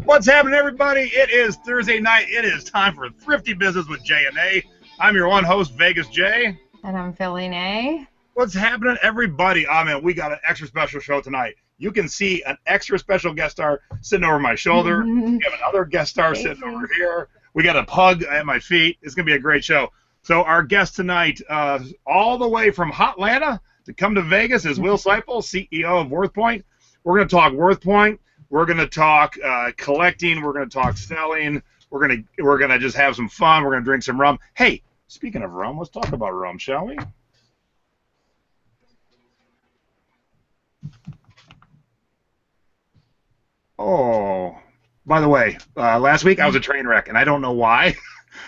What's happening, everybody? It is Thursday night. It is time for Thrifty Business with J and A. I'm your one host, Vegas J. And I'm Philly A. What's happening, everybody? Oh, man, we got an extra special show tonight. You can see an extra special guest star sitting over my shoulder. We have another guest star sitting over here. We got a pug at my feet. It's going to be a great show. So our guest tonight, all the way from Hotlanta to come to Vegas, is Will Seippel, CEO of WorthPoint. We're going to talk WorthPoint. We're going to talk collecting. We're going to talk selling. We're going to just have some fun. We're going to drink some rum. Hey, speaking of rum, let's talk about rum, shall we? Oh, by the way, last week I was a train wreck, and I don't know why.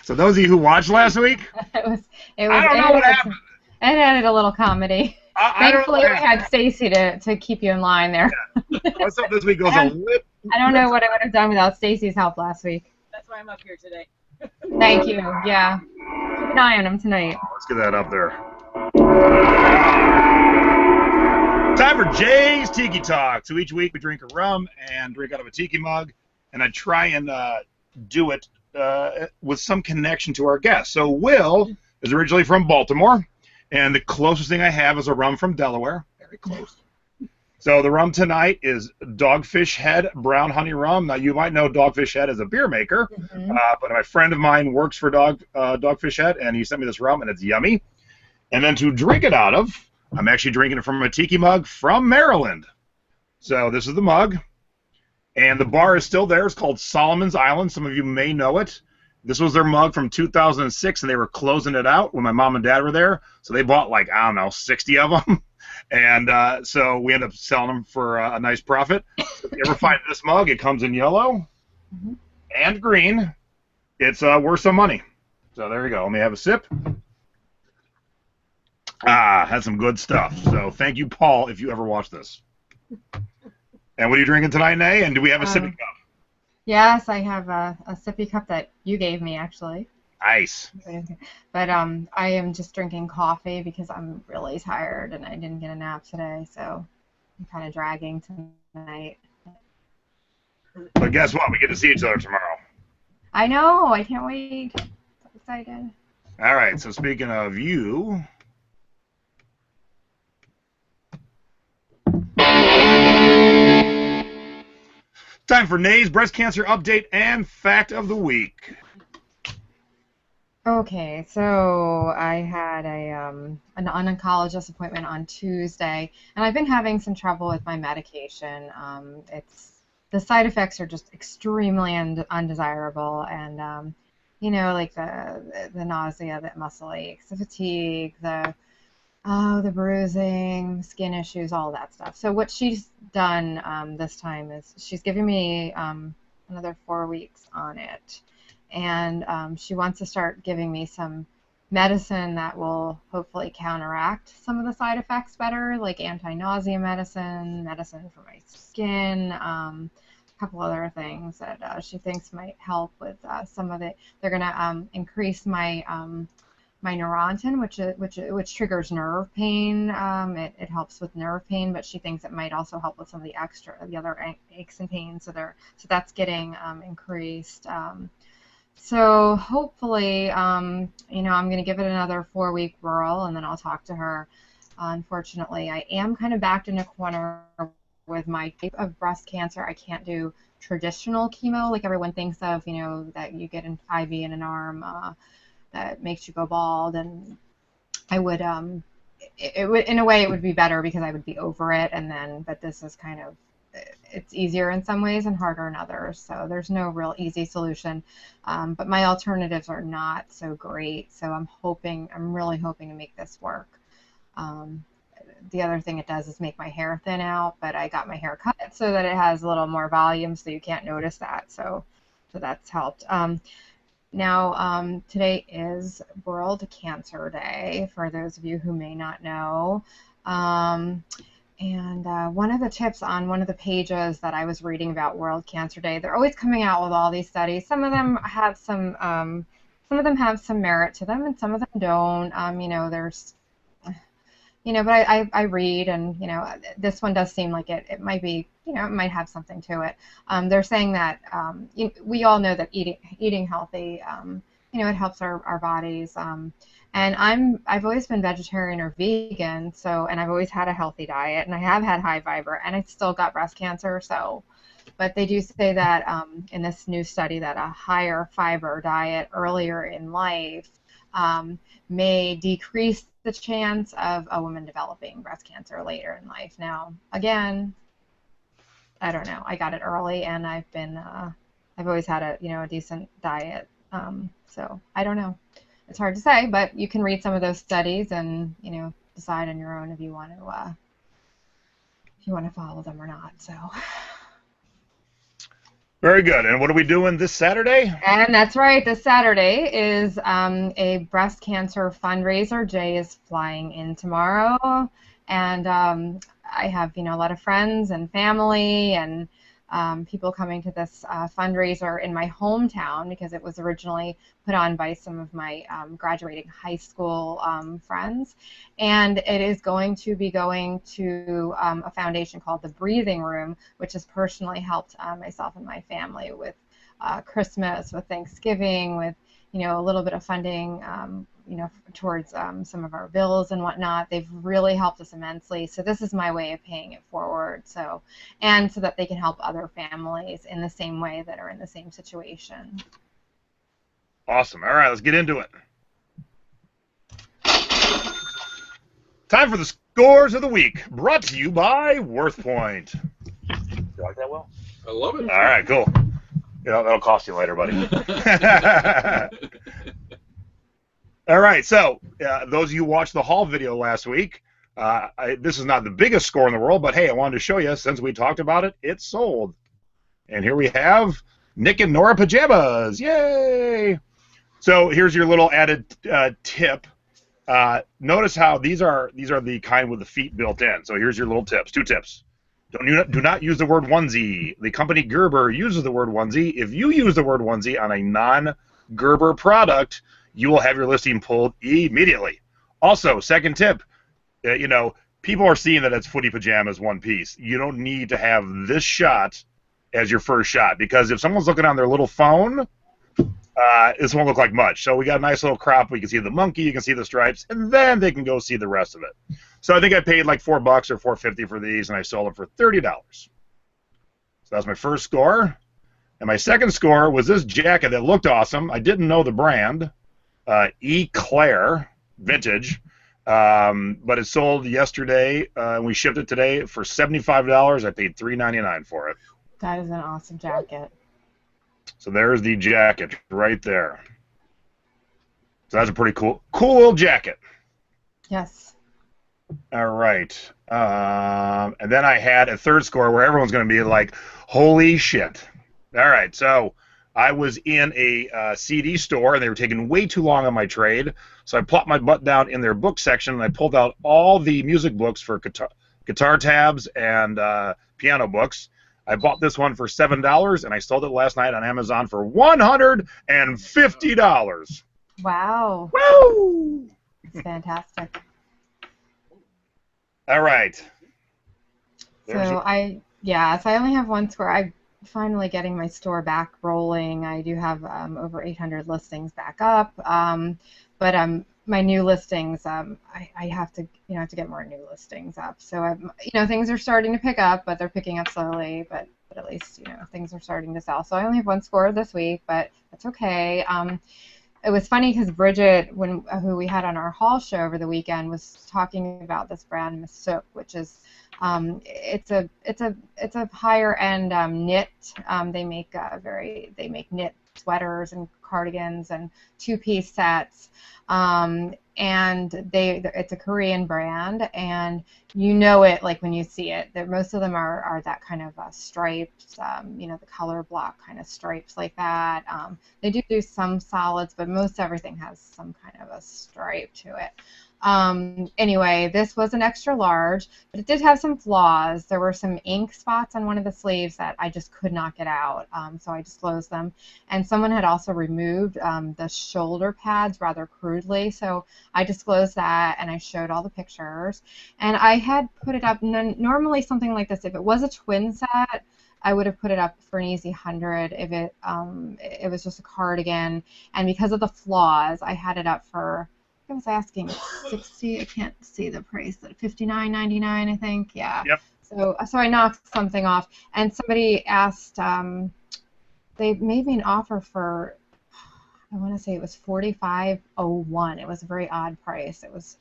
So those of you who watched last week, I don't know what happened. It added a little comedy. Thankfully, we had Stacy to keep you in line there. Yeah. What's up this week goes a lip. I don't know what I would have done without Stacy's help last week. That's why I'm up here today. Thank you. Yeah. Keep an eye on him tonight. Let's get that up there. Time for Jay's Tiki Talk. So each week we drink a rum and drink out of a tiki mug, and I try and do it with some connection to our guest. So Will is originally from Baltimore. And the closest thing I have is a rum from Delaware. Very close. So the rum tonight is Dogfish Head Brown Honey Rum. Now, you might know Dogfish Head as a beer maker, but my friend of mine works for Dogfish Head, and he sent me this rum, and it's yummy. And then to drink it out of, I'm actually drinking it from a tiki mug from Maryland. So this is the mug, and the bar is still there. It's called Solomon's Island. Some of you may know it. This was their mug from 2006, and they were closing it out when my mom and dad were there. So they bought, like, I don't know, 60 of them. And so we ended up selling them for a nice profit. If you ever find this mug, it comes in yellow and green. It's worth some money. So there you go. Let me have a sip. Had some good stuff. So thank you, Paul, if you ever watch this. And what are you drinking tonight, Nay? And do we have a sippy cup? Yes, I have a sippy cup that you gave me, actually. Nice. But I am just drinking coffee because I'm really tired and I didn't get a nap today, so I'm kind of dragging tonight. But guess what? We get to see each other tomorrow. I know. I can't wait. So excited. All right. So speaking of you... Time for Nay's breast cancer update and fact of the week. Okay, so I had an oncologist appointment on Tuesday, and I've been having some trouble with my medication. The side effects are just extremely undesirable, and you know, like the nausea, the muscle aches, the fatigue, the bruising, skin issues, all that stuff. So what she's done this time is she's giving me another 4 weeks on it. And she wants to start giving me some medicine that will hopefully counteract some of the side effects better, like anti-nausea medicine for my skin, a couple other things that she thinks might help with some of it. They're going to increase my Neurontin, which triggers nerve pain. It helps with nerve pain, but she thinks it might also help with some of the other aches and pains. So that's getting increased. So hopefully, I'm going to give it another 4-week whirl, and then I'll talk to her. Unfortunately, I am kind of backed in a corner with my type of breast cancer. I can't do traditional chemo like everyone thinks of, that you get an IV in an arm that makes you go bald, and I would, it would, in a way, it would be better because I would be over it, but this is kind of, it's easier in some ways and harder in others, so there's no real easy solution, but my alternatives are not so great, so I'm really hoping to make this work. The other thing it does is make my hair thin out, but I got my hair cut so that it has a little more volume, so you can't notice that, so that's helped. Now, today is World Cancer Day, for those of you who may not know. And one of the tips on one of the pages that I was reading about World Cancer Day, they're always coming out with all these studies. Some of them have some of them have some merit to them, and some of them don't. There's but I read, and this one does seem like it might be, it might have something to it. They're saying that we all know that eating healthy, it helps our bodies. And I've always been vegetarian or vegan, and I've always had a healthy diet, and I have had high fiber, and I still got breast cancer. But they do say that in this new study that a higher fiber diet earlier in life may decrease the chance of a woman developing breast cancer later in life. Now, again, I don't know. I got it early, and I've always had a decent diet. So I don't know. It's hard to say, but you can read some of those studies and decide on your own if you want to follow them or not. So. Very good. And what are we doing this Saturday? And that's right. This Saturday is a breast cancer fundraiser. Jay is flying in tomorrow, and I have a lot of friends and family and people coming to this fundraiser in my hometown, because it was originally put on by some of my graduating high school friends. And it is going to be going to a foundation called the Breathing Room, which has personally helped myself and my family with Christmas, with Thanksgiving, with a little bit of funding towards some of our bills and whatnot. They've really helped us immensely. So this is my way of paying it forward. So that they can help other families in the same way that are in the same situation. Awesome. All right, let's get into it. Time for the scores of the week, brought to you by WorthPoint. You like that, Will? I love it. All right, cool. That'll cost you later, buddy. All right, so those of you who watched the haul video last week, this is not the biggest score in the world, but hey, I wanted to show you, since we talked about it, it sold. And here we have Nick and Nora pajamas. Yay! So here's your little added tip. Notice how these are the kind with the feet built in. So here's your little tips, 2 tips. Do not use the word onesie. The company Gerber uses the word onesie. If you use the word onesie on a non-Gerber product, you will have your listing pulled immediately. Also, second tip, people are seeing that it's footy pajamas one piece. You don't need to have this shot as your first shot, because if someone's looking on their little phone, this won't look like much. So we got a nice little crop. We can see the monkey, you can see the stripes, and then they can go see the rest of it. So I think I paid like $4 or $4.50 for these, and I sold them for $30. So that's my first score. And my second score was this jacket that looked awesome. I didn't know the brand, Eclair Vintage, but it sold yesterday, and we shipped it today for $75. I paid $3.99 for it. That is an awesome jacket. So there's the jacket right there. So that's a pretty cool little jacket. Yes. All right. And then I had a third score where everyone's going to be like, holy shit. All right. So I was in a CD store, and they were taking way too long on my trade. So I plopped my butt down in their book section, and I pulled out all the music books for guitar tabs and piano books. I bought this one for $7, and I sold it last night on Amazon for $150. Wow. Woo! It's fantastic. All right. So I only have one score. I'm finally getting my store back rolling. I do have over 800 listings back up, but my new listings, I have to get more new listings up. So things are starting to pick up, but they're picking up slowly. But at least things are starting to sell. So I only have one score this week, but that's okay. It was funny because Bridget, who we had on our haul show over the weekend, was talking about this brand Misook, which is it's a higher end knit. They make knit sweaters and cardigans and 2-piece sets. And it's a Korean brand, and you know it like when you see it. Most of them are that kind of striped, the color block kind of stripes like that. They do some solids, but most everything has some kind of a stripe to it. Anyway, this was an extra large, but it did have some flaws. There were some ink spots on one of the sleeves that I just could not get out, so I disclosed them. And someone had also removed the shoulder pads rather crudely, so I disclosed that and I showed all the pictures. And I had put it up, normally something like this, if it was a twin set, I would have put it up for an easy 100 if it was just a cardigan. And because of the flaws, I had it up for, I was asking 60. I can't see the price. $59.99, I think. Yeah. Yep. So I knocked something off, and somebody asked. They made me an offer for, I want to say it was $45.01. It was a very odd price. It was,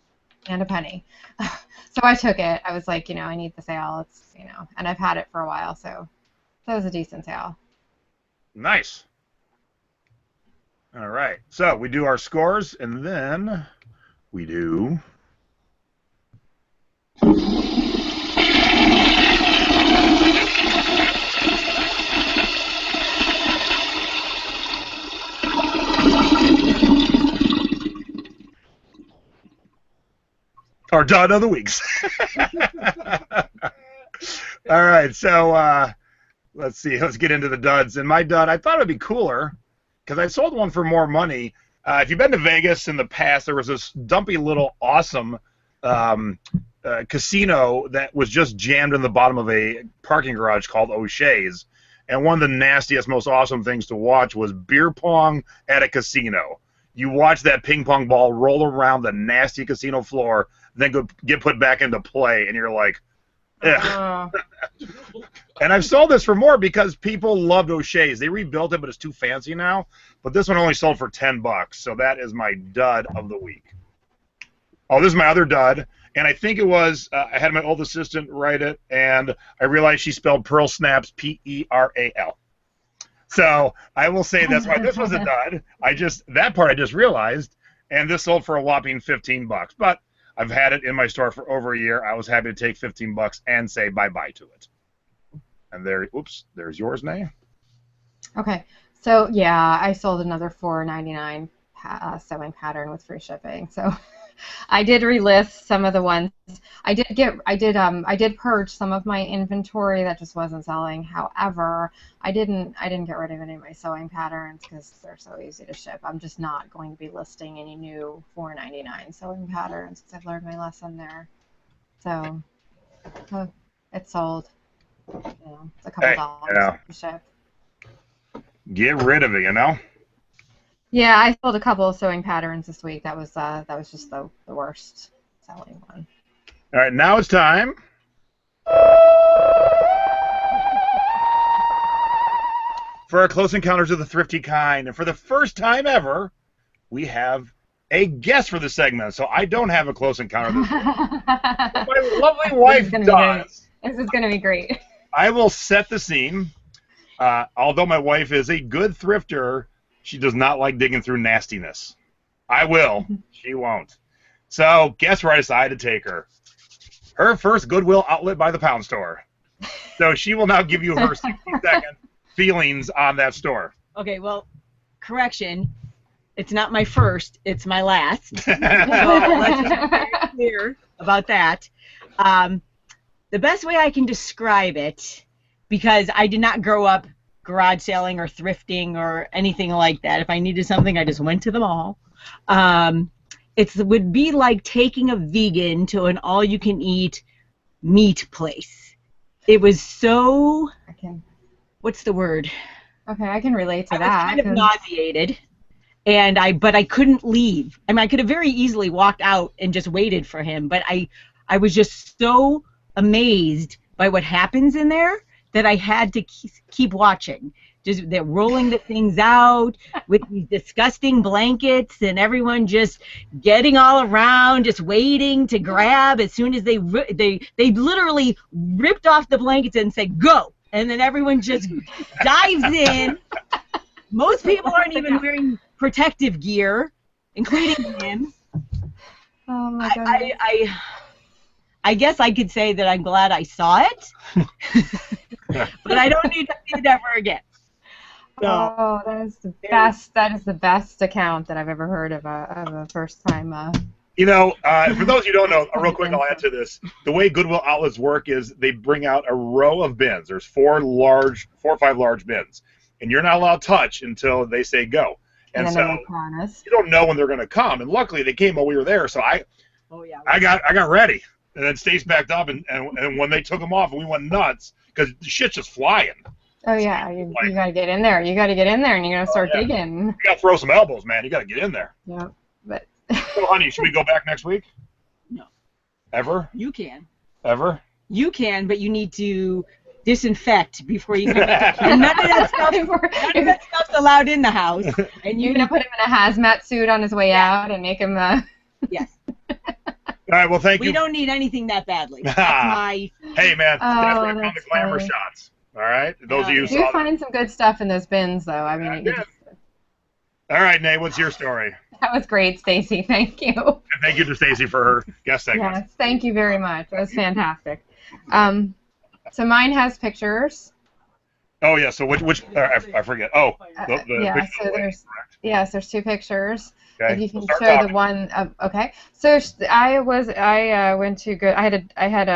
and a penny. So I took it. I was like, I need the sale. It's, and I've had it for a while, so that was a decent sale. Nice. All right. So we do our scores, and then we do our dud of the weeks. All right. So let's see. Let's get into the duds. And my dud, I thought it would be cooler because I sold one for more money. If you've been to Vegas in the past, there was this dumpy little awesome casino that was just jammed in the bottom of a parking garage called O'Shea's. And one of the nastiest, most awesome things to watch was beer pong at a casino. You watch that ping pong ball roll around the nasty casino floor, then go get put back into play, and you're like, ugh. And I've sold this for more because people loved O'Shea's. They rebuilt it, but it's too fancy now. But this one only sold for $10, so that is my dud of the week. Oh, this is my other dud, and I think it was I had my old assistant write it, and I realized she spelled Pearl Snaps P-E-R-A-L. So I will say that's why this was a dud. That part I just realized, and this sold for a whopping $15. But I've had it in my store for over a year. I was happy to take $15 and say bye-bye to it. And there's yours, Nay. Okay, so yeah, I sold another $4.99 sewing pattern with free shipping. So I did relist some of the ones. I did purge some of my inventory that just wasn't selling. However, I didn't get rid of any of my sewing patterns because they're so easy to ship. I'm just not going to be listing any new $4.99 sewing patterns because I've learned my lesson there. So it's sold. It's a couple dollars to ship. Get rid of it, Yeah, I sold a couple of sewing patterns this week. That was just the worst selling one. All right, now it's time for our Close Encounters of the Thrifty Kind. And for the first time ever, we have a guest for the segment. So I don't have a Close Encounter this week. My lovely wife does. This is going to be great. I will set the scene. Although my wife is a good thrifter, she does not like digging through nastiness. I will. She won't. So guess where I decided to take her? Her first Goodwill outlet by the pound store. So she will now give you her 60-second feelings on that store. Okay, well, correction. It's not my first. It's my last. So let's be very clear about that. The best way I can describe it, because I did not grow up garage selling or thrifting or anything like that. If I needed something, I just went to the mall. It would be like taking a vegan to an all-you-can-eat meat place. It was so... What's the word? Okay, I can relate to that. I was kind of nauseated, but I couldn't leave. I mean, I could have very easily walked out and just waited for him, but I was just so amazed by what happens in there that I had to keep watching. Just they're rolling the things out with these disgusting blankets and everyone just getting all around, just waiting to grab as soon as they literally ripped off the blankets and said, go. And then everyone just dives in. Most people aren't even wearing protective gear, including him. Oh my God. I guess I could say that I'm glad I saw it, but I don't need to see it ever again. So, Oh, that is the best. That is the best account that I've ever heard of a first time. You know, for those who don't know, real quick, I'll add to this. The way Goodwill outlets work is they bring out a row of bins. There's 4 or 5 large bins, and you're not allowed to touch until they say go. And so you don't know when they're going to come. And luckily, they came while we were there, so I got ready. And then Stace backed up, and when they took them off, we went nuts because the shit's just flying. Oh yeah, you got to get in there. You got to get in there, and you got to start digging. You got to throw some elbows, man. You got to get in there. Yeah, but. So, honey, should we go back next week? No. Ever? You can. Ever? You can, but you need to disinfect before you come back. And none of that stuff's allowed in the house. And you're gonna put him in a hazmat suit on his way out and make him. Yes. All right. Well, thank you. We don't need anything that badly. That's my. Hey, man. That's where I found the glamour shots. All right. Those of you who saw. You find some good stuff in those bins, though. I mean. All right, Nate. What's your story? That was great, Stacy. Thank you. And thank you to Stacy for her guest segment. Yes, thank you very much. That was fantastic. So mine has pictures. Oh yeah. So which I forget. Oh, there's 2 pictures. Okay. If you can show the one. Okay. So I went to go. I had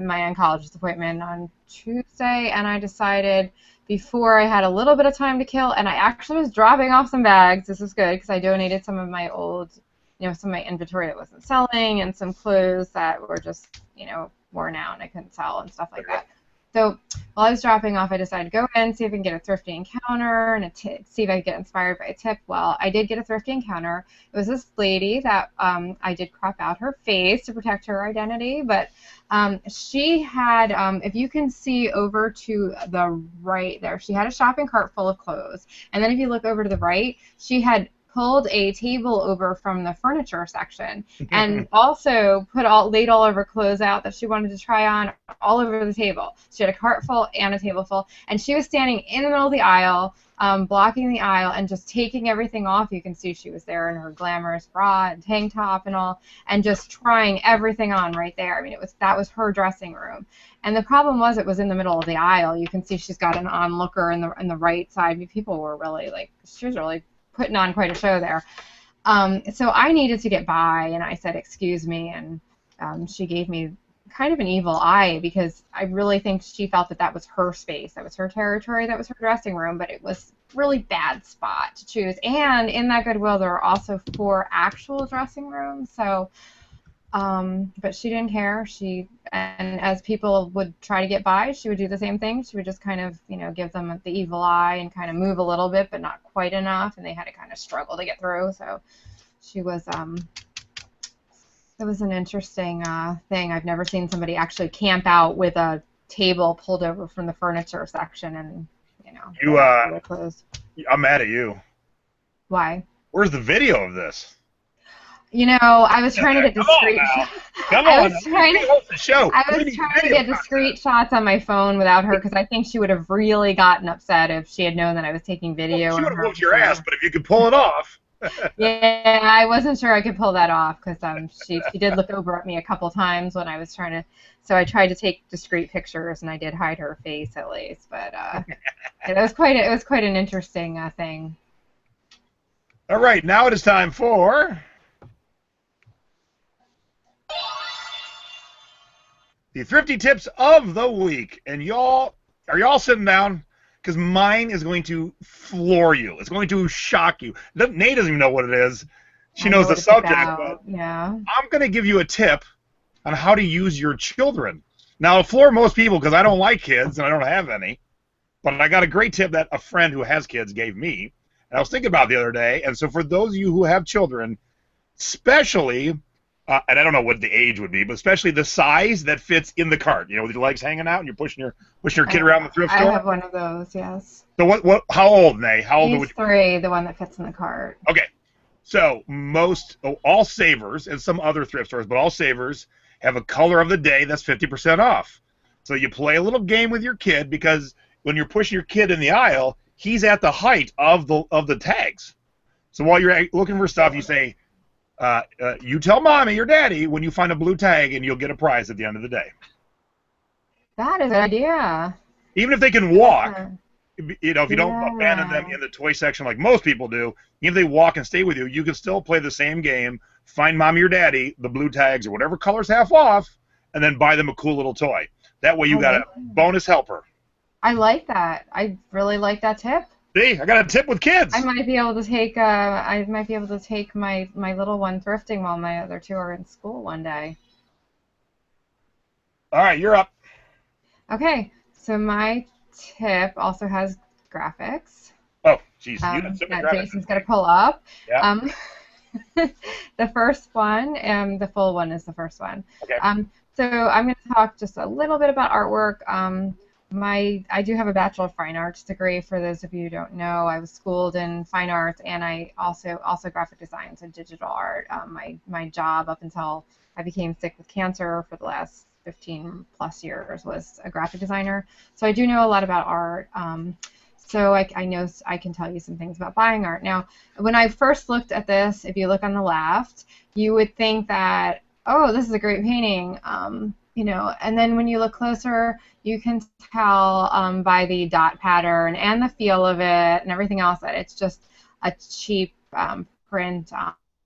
my oncologist appointment on Tuesday, and I decided before I had a little bit of time to kill, and I actually was dropping off some bags. This is good because I donated some of my old, some of my inventory that wasn't selling, and some clothes that were just, worn out and I couldn't sell and stuff like that. So while I was dropping off, I decided to go in, see if I can get a Thrifty encounter and see if I could get inspired by a tip. Well, I did get a Thrifty encounter. It was this lady that I did crop out her face to protect her identity, but she had, if you can see over to the right there, she had a shopping cart full of clothes. And then if you look over to the right, she had pulled a table over from the furniture section and also laid all of her clothes out that she wanted to try on all over the table. She had a cart full and a table full, and she was standing in the middle of the aisle, blocking the aisle and just taking everything off. You can see she was there in her glamorous bra and tank top and all, and just trying everything on right there. I mean, that was her dressing room. And the problem was it was in the middle of the aisle. You can see she's got an onlooker in the right side. I mean, people were really she was really putting on quite a show there. So I needed to get by, and I said, excuse me, and she gave me kind of an evil eye because I really think she felt that was her space, that was her territory, that was her dressing room, but it was really bad spot to choose. And in that Goodwill, there are also 4 actual dressing rooms, so but she didn't care. And as people would try to get by, she would do the same thing. She would just kind of, give them the evil eye and kind of move a little bit, but not quite enough, and they had to kind of struggle to get through. So she was, it was an interesting thing. I've never seen somebody actually camp out with a table pulled over from the furniture section and, clothes. I'm mad at you. Why? Where's the video of this? I was trying to get discreet. I was trying to get discreet shots on my phone without her because I think she would have really gotten upset if she had known that I was taking video. She would have whooped your ass, but if you could pull it off. Yeah, I wasn't sure I could pull that off because she did look over at me a couple times when I was trying to. So I tried to take discreet pictures, and I did hide her face at least. But it was quite an interesting thing. All right, now it is time for the Thrifty Tips of the Week. And are y'all sitting down? Because mine is going to floor you. It's going to shock you. Nate doesn't even know what it is. She knows the subject. But yeah. I'm going to give you a tip on how to use your children. Now, it'll floor most people because I don't like kids and I don't have any. But I got a great tip that a friend who has kids gave me. And I was thinking about it the other day. And so for those of you who have children, especially... and I don't know what the age would be, but especially the size that fits in the cart. With your legs hanging out and you're pushing your kid around the thrift store. I have one of those, yes. So what? How old, Nay? How old? He's 3, the one that fits in the cart. Okay, so all Savers and some other thrift stores, but all Savers have a color of the day that's 50% off. So you play a little game with your kid because when you're pushing your kid in the aisle, he's at the height of the tags. So while you're looking for stuff, you say, You tell mommy or daddy when you find a blue tag, and you'll get a prize at the end of the day. That is a good idea. Even if they can walk, if you don't Yeah. abandon them in the toy section like most people do, even if they walk and stay with you, you can still play the same game, find mommy or daddy, the blue tags or whatever color's half off, and then buy them a cool little toy. That way you got a bonus helper. I like that. I really like that tip. See, I got a tip with kids. I might be able to take my little one thrifting while my other two are in school one day. All right, you're up. Okay, so my tip also has graphics. Oh, geez, you didn't tip that graphics. Jason's gonna pull up. Yeah. The first one, and the full one is the first one. Okay. So I'm going to talk just a little bit about artwork. I do have a Bachelor of Fine Arts degree. For those of you who don't know, I was schooled in fine arts, and I also graphic design, so digital art. My job up until I became sick with cancer for the last 15 plus years was a graphic designer. So I do know a lot about art. So I know I can tell you some things about buying art. Now, when I first looked at this, if you look on the left, you would think that, oh, this is a great painting, you know, and then when you look closer, you can tell by the dot pattern and the feel of it and everything else that it's just a cheap print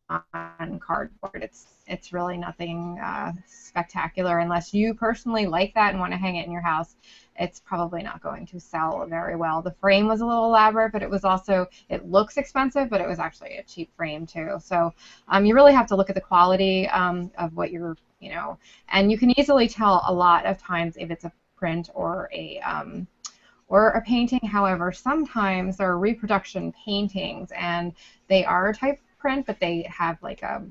on cardboard. It's really nothing spectacular unless you personally like that and want to hang it in your house. It's probably not going to sell very well. The frame was a little elaborate, but it was also, it looks expensive, but it was actually a cheap frame too. So you really have to look at the quality of what you're, you know, and you can easily tell a lot of times if it's a print or a painting. However, sometimes there are reproduction paintings and they are a type print, but they have like a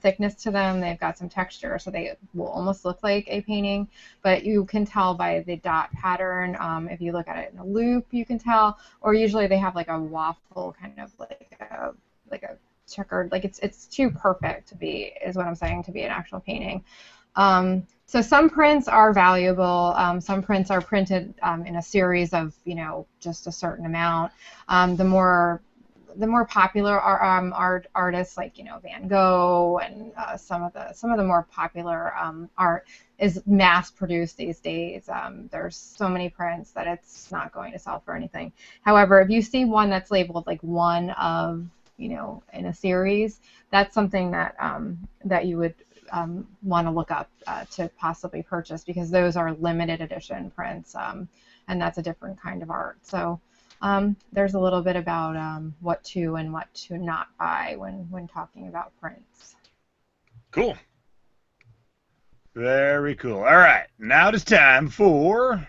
thickness to them. They've got some texture, so they will almost look like a painting. But you can tell by the dot pattern. If you look at it in a loop, you can tell. Or usually they have like a waffle, kind of like a checkered. Like it's too perfect to be, is what I'm saying, to be an actual painting. So some prints are valuable. Some prints are printed in a series of, you know, just a certain amount. The more popular artists, like, you know, Van Gogh and some of the more popular art is mass produced these days. There's so many prints that it's not going to sell for anything. However, if you see one that's labeled like one of, you know, in a series, that's something that that you would want to look up to possibly purchase, because those are limited edition prints, and that's a different kind of art. So there's a little bit about what to and what to not buy when talking about prints. Cool. Very cool. All right, now it is time for...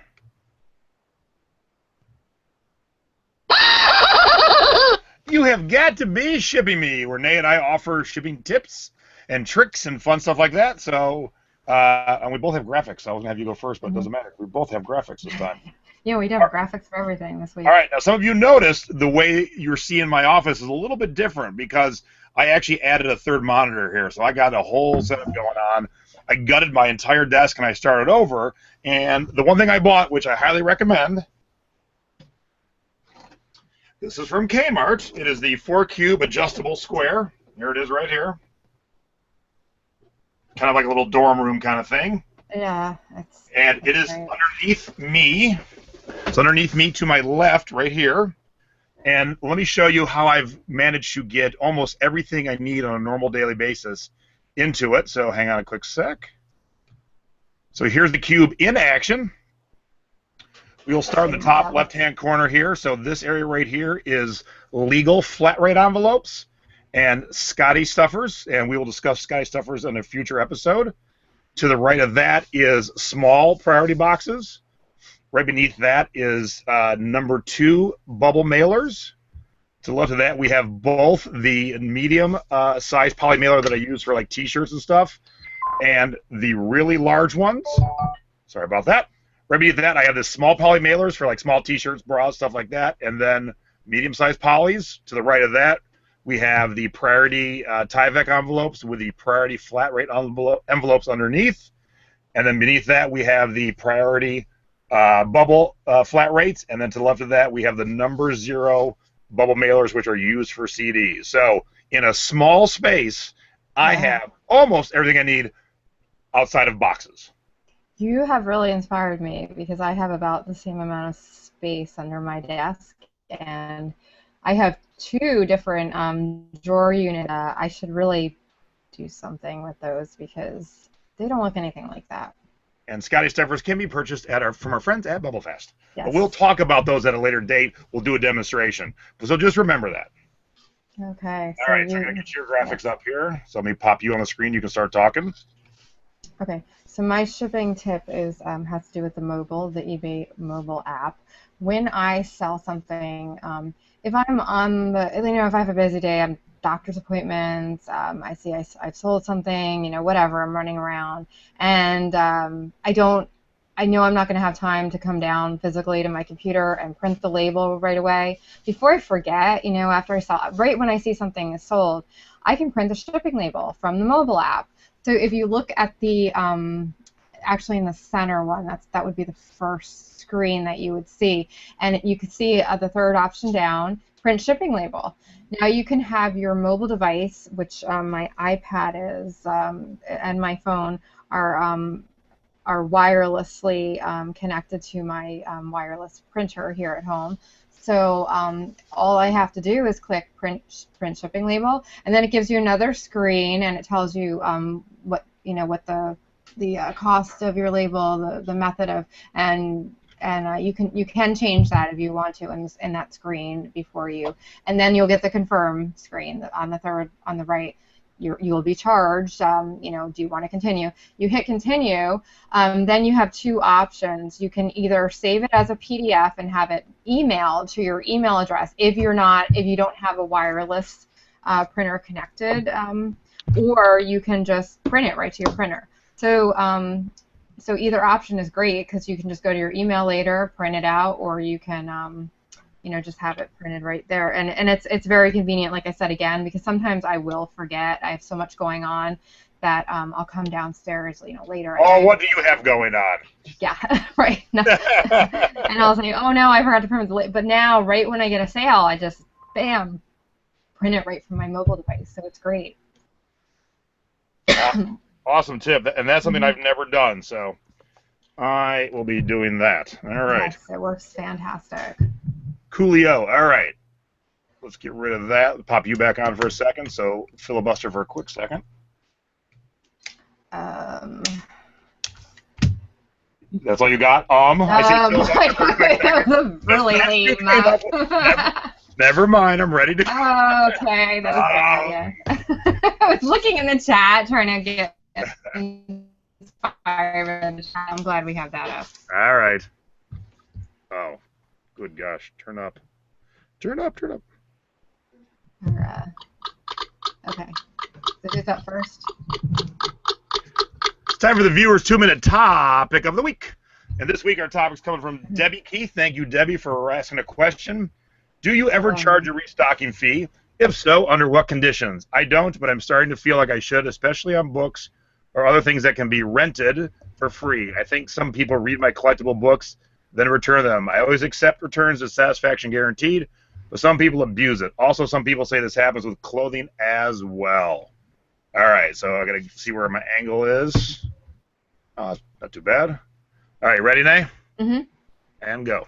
You have got to be shipping me, where Nay and I offer shipping tips and tricks and fun stuff like that. So, and we both have graphics. So I was going to have you go first, but it doesn't matter. We both have graphics this time. Yeah, we do have graphics for everything this week. All right, now some of you noticed the way you're seeing my office is a little bit different because I actually added a third monitor here. So I got a whole setup going on. I gutted my entire desk and I started over. And the one thing I bought, which I highly recommend, this is from Kmart. It is the 4-cube adjustable square. Here it is right here. Kind of like a little dorm room kind of thing. Yeah. And it is underneath me. It's underneath me to my left right here. And let me show you how I've managed to get almost everything I need on a normal daily basis into it. So hang on a quick sec. So here's the cube in action. We'll start in the top left-hand corner here. So this area right here is legal flat rate envelopes and Scotty stuffers, and we will discuss Scotty stuffers in a future episode. To the right of that is small priority boxes. Right beneath that is number 2 bubble mailers. To the left of that, we have both the medium size poly mailer that I use for like T-shirts and stuff, and the really large ones. Sorry about that. Right beneath that, I have the small poly mailers for like small T-shirts, bras, stuff like that, and then medium-sized polys. To the right of that, we have the priority Tyvek envelopes with the priority flat rate envelopes underneath, and then beneath that, we have the priority bubble flat rates, and then to the left of that, we have the number 0 bubble mailers, which are used for CDs. So in a small space, I have almost everything I need outside of boxes. You have really inspired me because I have about the same amount of space under my desk, and I have two different drawer units. I should really do something with those because they don't look anything like that. And Scotty stuffers can be purchased from our friends at Bubblefest. Yes. But we'll talk about those at a later date. We'll do a demonstration. So just remember that. Okay. All right, so I'm going to get your graphics up here. So let me pop you on the screen. You can start talking. Okay. So my shipping tip is has to do with the eBay mobile app. When I sell something, if I'm on if I have a busy day, I'm doctor's appointments, I've sold something, whatever, I'm running around, and I know I'm not going to have time to come down physically to my computer and print the label right away. Before I forget, after I sell, right when I see something is sold, I can print the shipping label from the mobile app. So if you look at the, actually in the center one, that would be the first screen that you would see, and you could see the third option down, print shipping label. Now you can have your mobile device, which my iPad is, and my phone are wirelessly connected to my wireless printer here at home. So all I have to do is click print shipping label, and then it gives you another screen, and it tells you what the cost of your label, the method of, and you can change that if you want to in that screen before you, and then you'll get the confirm screen on the right. You'll be charged. Do you want to continue? You hit continue. Then you have two options. You can either save it as a PDF and have it emailed to your email address if you don't have a wireless printer connected, or you can just print it right to your printer. So either option is great because you can just go to your email later, print it out, or you can just have it printed right there. And it's very convenient, like I said again, because sometimes I will forget. I have so much going on that I'll come downstairs, later. Oh, what do you have going on? Yeah, right. No. And I'll say, oh no, I forgot to print it. But now, right when I get a sale, I just bam, print it right from my mobile device. So it's great. Awesome tip, and that's something I've never done. So I will be doing that. All right. Yes, it works fantastic. Coolio. All right. Let's get rid of that. Pop you back on for a second. So filibuster for a quick second. That's all you got? I see really lame. Never mind. I'm ready to. Okay, that was bad. I was looking in the chat trying to get inspired. I'm glad we have that up. All right. Oh, good gosh. Turn up. Turn up. Turn up. Okay. So who's up first? It's time for the viewers' 2-minute topic of the week. And this week our topic's coming from Debbie Keith. Thank you, Debbie, for asking a question. Do you ever charge a restocking fee? If so, under what conditions? I don't, but I'm starting to feel like I should, especially on books or other things that can be rented for free. I think some people read my collectible books, then return them. I always accept returns as satisfaction guaranteed, but some people abuse it. Also, some people say this happens with clothing as well. All right, so I got to see where my angle is. Oh, not too bad. All right, ready, Nay? Mm-hmm. And go.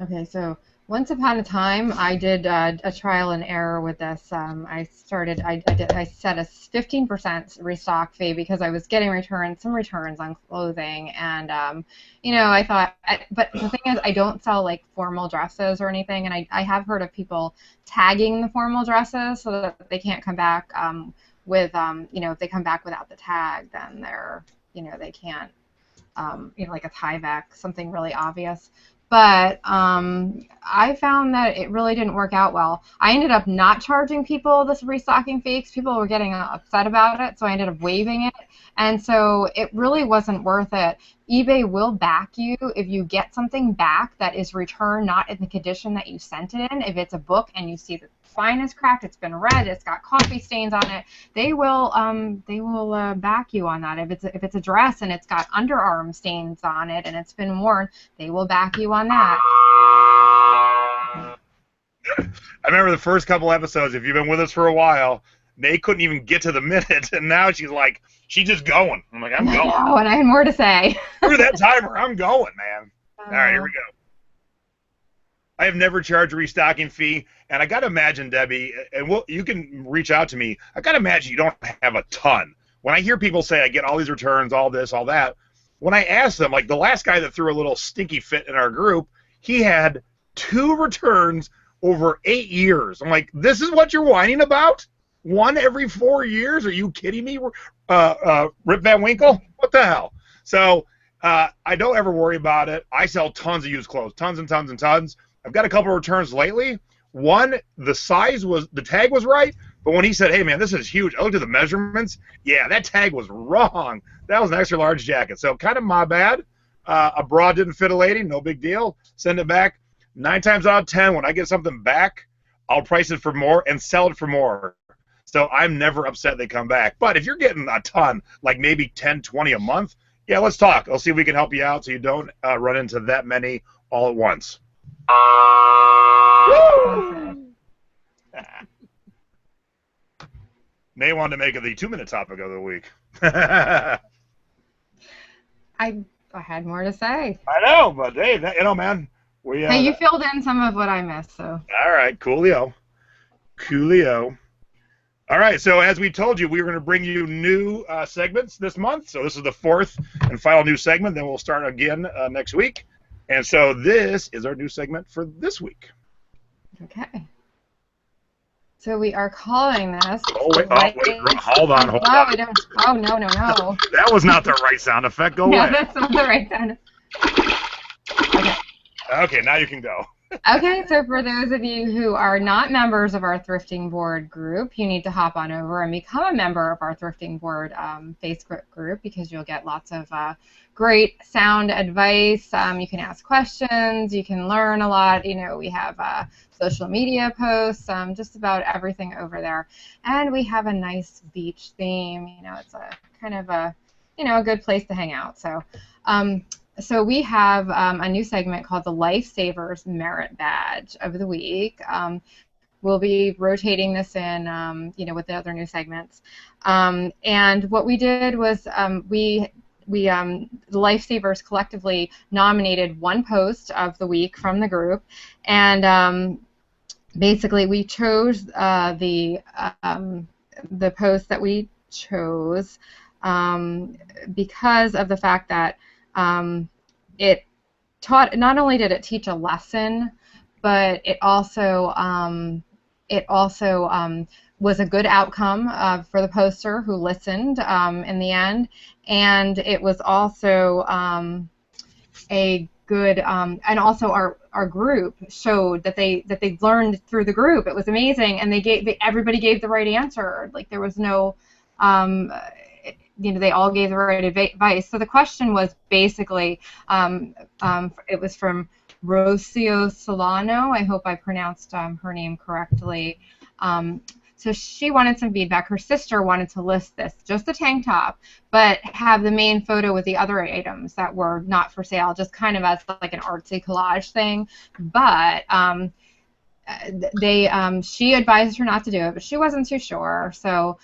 Okay, so once upon a time, I did a trial and error with this. I set a 15% restock fee because I was getting some returns on clothing, and I thought, but the thing is, I don't sell like formal dresses or anything, and I have heard of people tagging the formal dresses so that they can't come back with, if they come back without the tag, then they're, they can't, like a Tyvek, something really obvious. But I found that it really didn't work out well. I ended up not charging people this restocking fee because people were getting upset about it, so I ended up waiving it. And so it really wasn't worth it. eBay will back you if you get something back that is returned not in the condition that you sent it in. If it's a book and you see the spine is cracked, it's been read, it's got coffee stains on it, they will back you on that. If it's a dress and it's got underarm stains on it and it's been worn, they will back you on that. I remember the first couple episodes. If you've been with us for a while, May couldn't even get to the minute, and now she's like, she's just going. I'm like, I'm I going. know, and I had more to say. Through that timer, I'm going, man. All right, here we go. I have never charged a restocking fee, and I got to imagine, Debbie, and you can reach out to me. I got to imagine you don't have a ton. When I hear people say I get all these returns, all this, all that, when I ask them, like the last guy that threw a little stinky fit in our group, he had 2 returns over 8 years. I'm like, this is what you're whining about? 1 every 4 years? Are you kidding me? Rip Van Winkle? What the hell? So I don't ever worry about it. I sell tons of used clothes, tons and tons and tons. I've got a couple of returns lately. One, the tag was right, but when he said, hey, man, this is huge, I looked at the measurements. Yeah, that tag was wrong. That was an extra large jacket. So kind of my bad. A bra didn't fit a lady, no big deal. Send it back. 9 times out of 10, when I get something back, I'll price it for more and sell it for more. So I'm never upset they come back. But if you're getting a ton, like maybe 10, 20 a month, yeah, let's talk. I'll see if we can help you out so you don't run into that many all at once. May wanted to make it the 2-minute topic of the week. I had more to say. I know, but hey, man. Hey, you filled in some of what I missed, so. All right, coolio. All right, so as we told you, we were going to bring you new segments this month. So this is the 4th and final new segment. Then we'll start again next week. And so this is our new segment for this week. Okay. So we are calling this. Hold on. Oh, no. That was not the right sound effect. Go away. No, that's not the right sound. Okay, now you can go. Okay, so for those of you who are not members of our Thrifting Board group, you need to hop on over and become a member of our Thrifting Board Facebook group because you'll get lots of great sound advice. You can ask questions. You can learn a lot. You know, we have social media posts, just about everything over there. And we have a nice beach theme. You know, it's a kind of a good place to hang out. So we have a new segment called the Lifesavers Merit Badge of the Week. We'll be rotating this in, with the other new segments. And what we did was the Lifesavers collectively nominated one post of the week from the group, and basically we chose the post that we chose because of the fact that it taught. Not only did it teach a lesson, but it also was a good outcome for the poster who listened in the end, and it was also a good and also our group showed that they learned through the group. It was amazing, and everybody gave the right answer. Like there was no they all gave the right advice. So the question was basically, it was from Rocio Solano. I hope I pronounced her name correctly. So she wanted some feedback. Her sister wanted to list this, just the tank top, but have the main photo with the other items that were not for sale, just kind of as like an artsy collage thing. But she advised her not to do it, but she wasn't too sure. So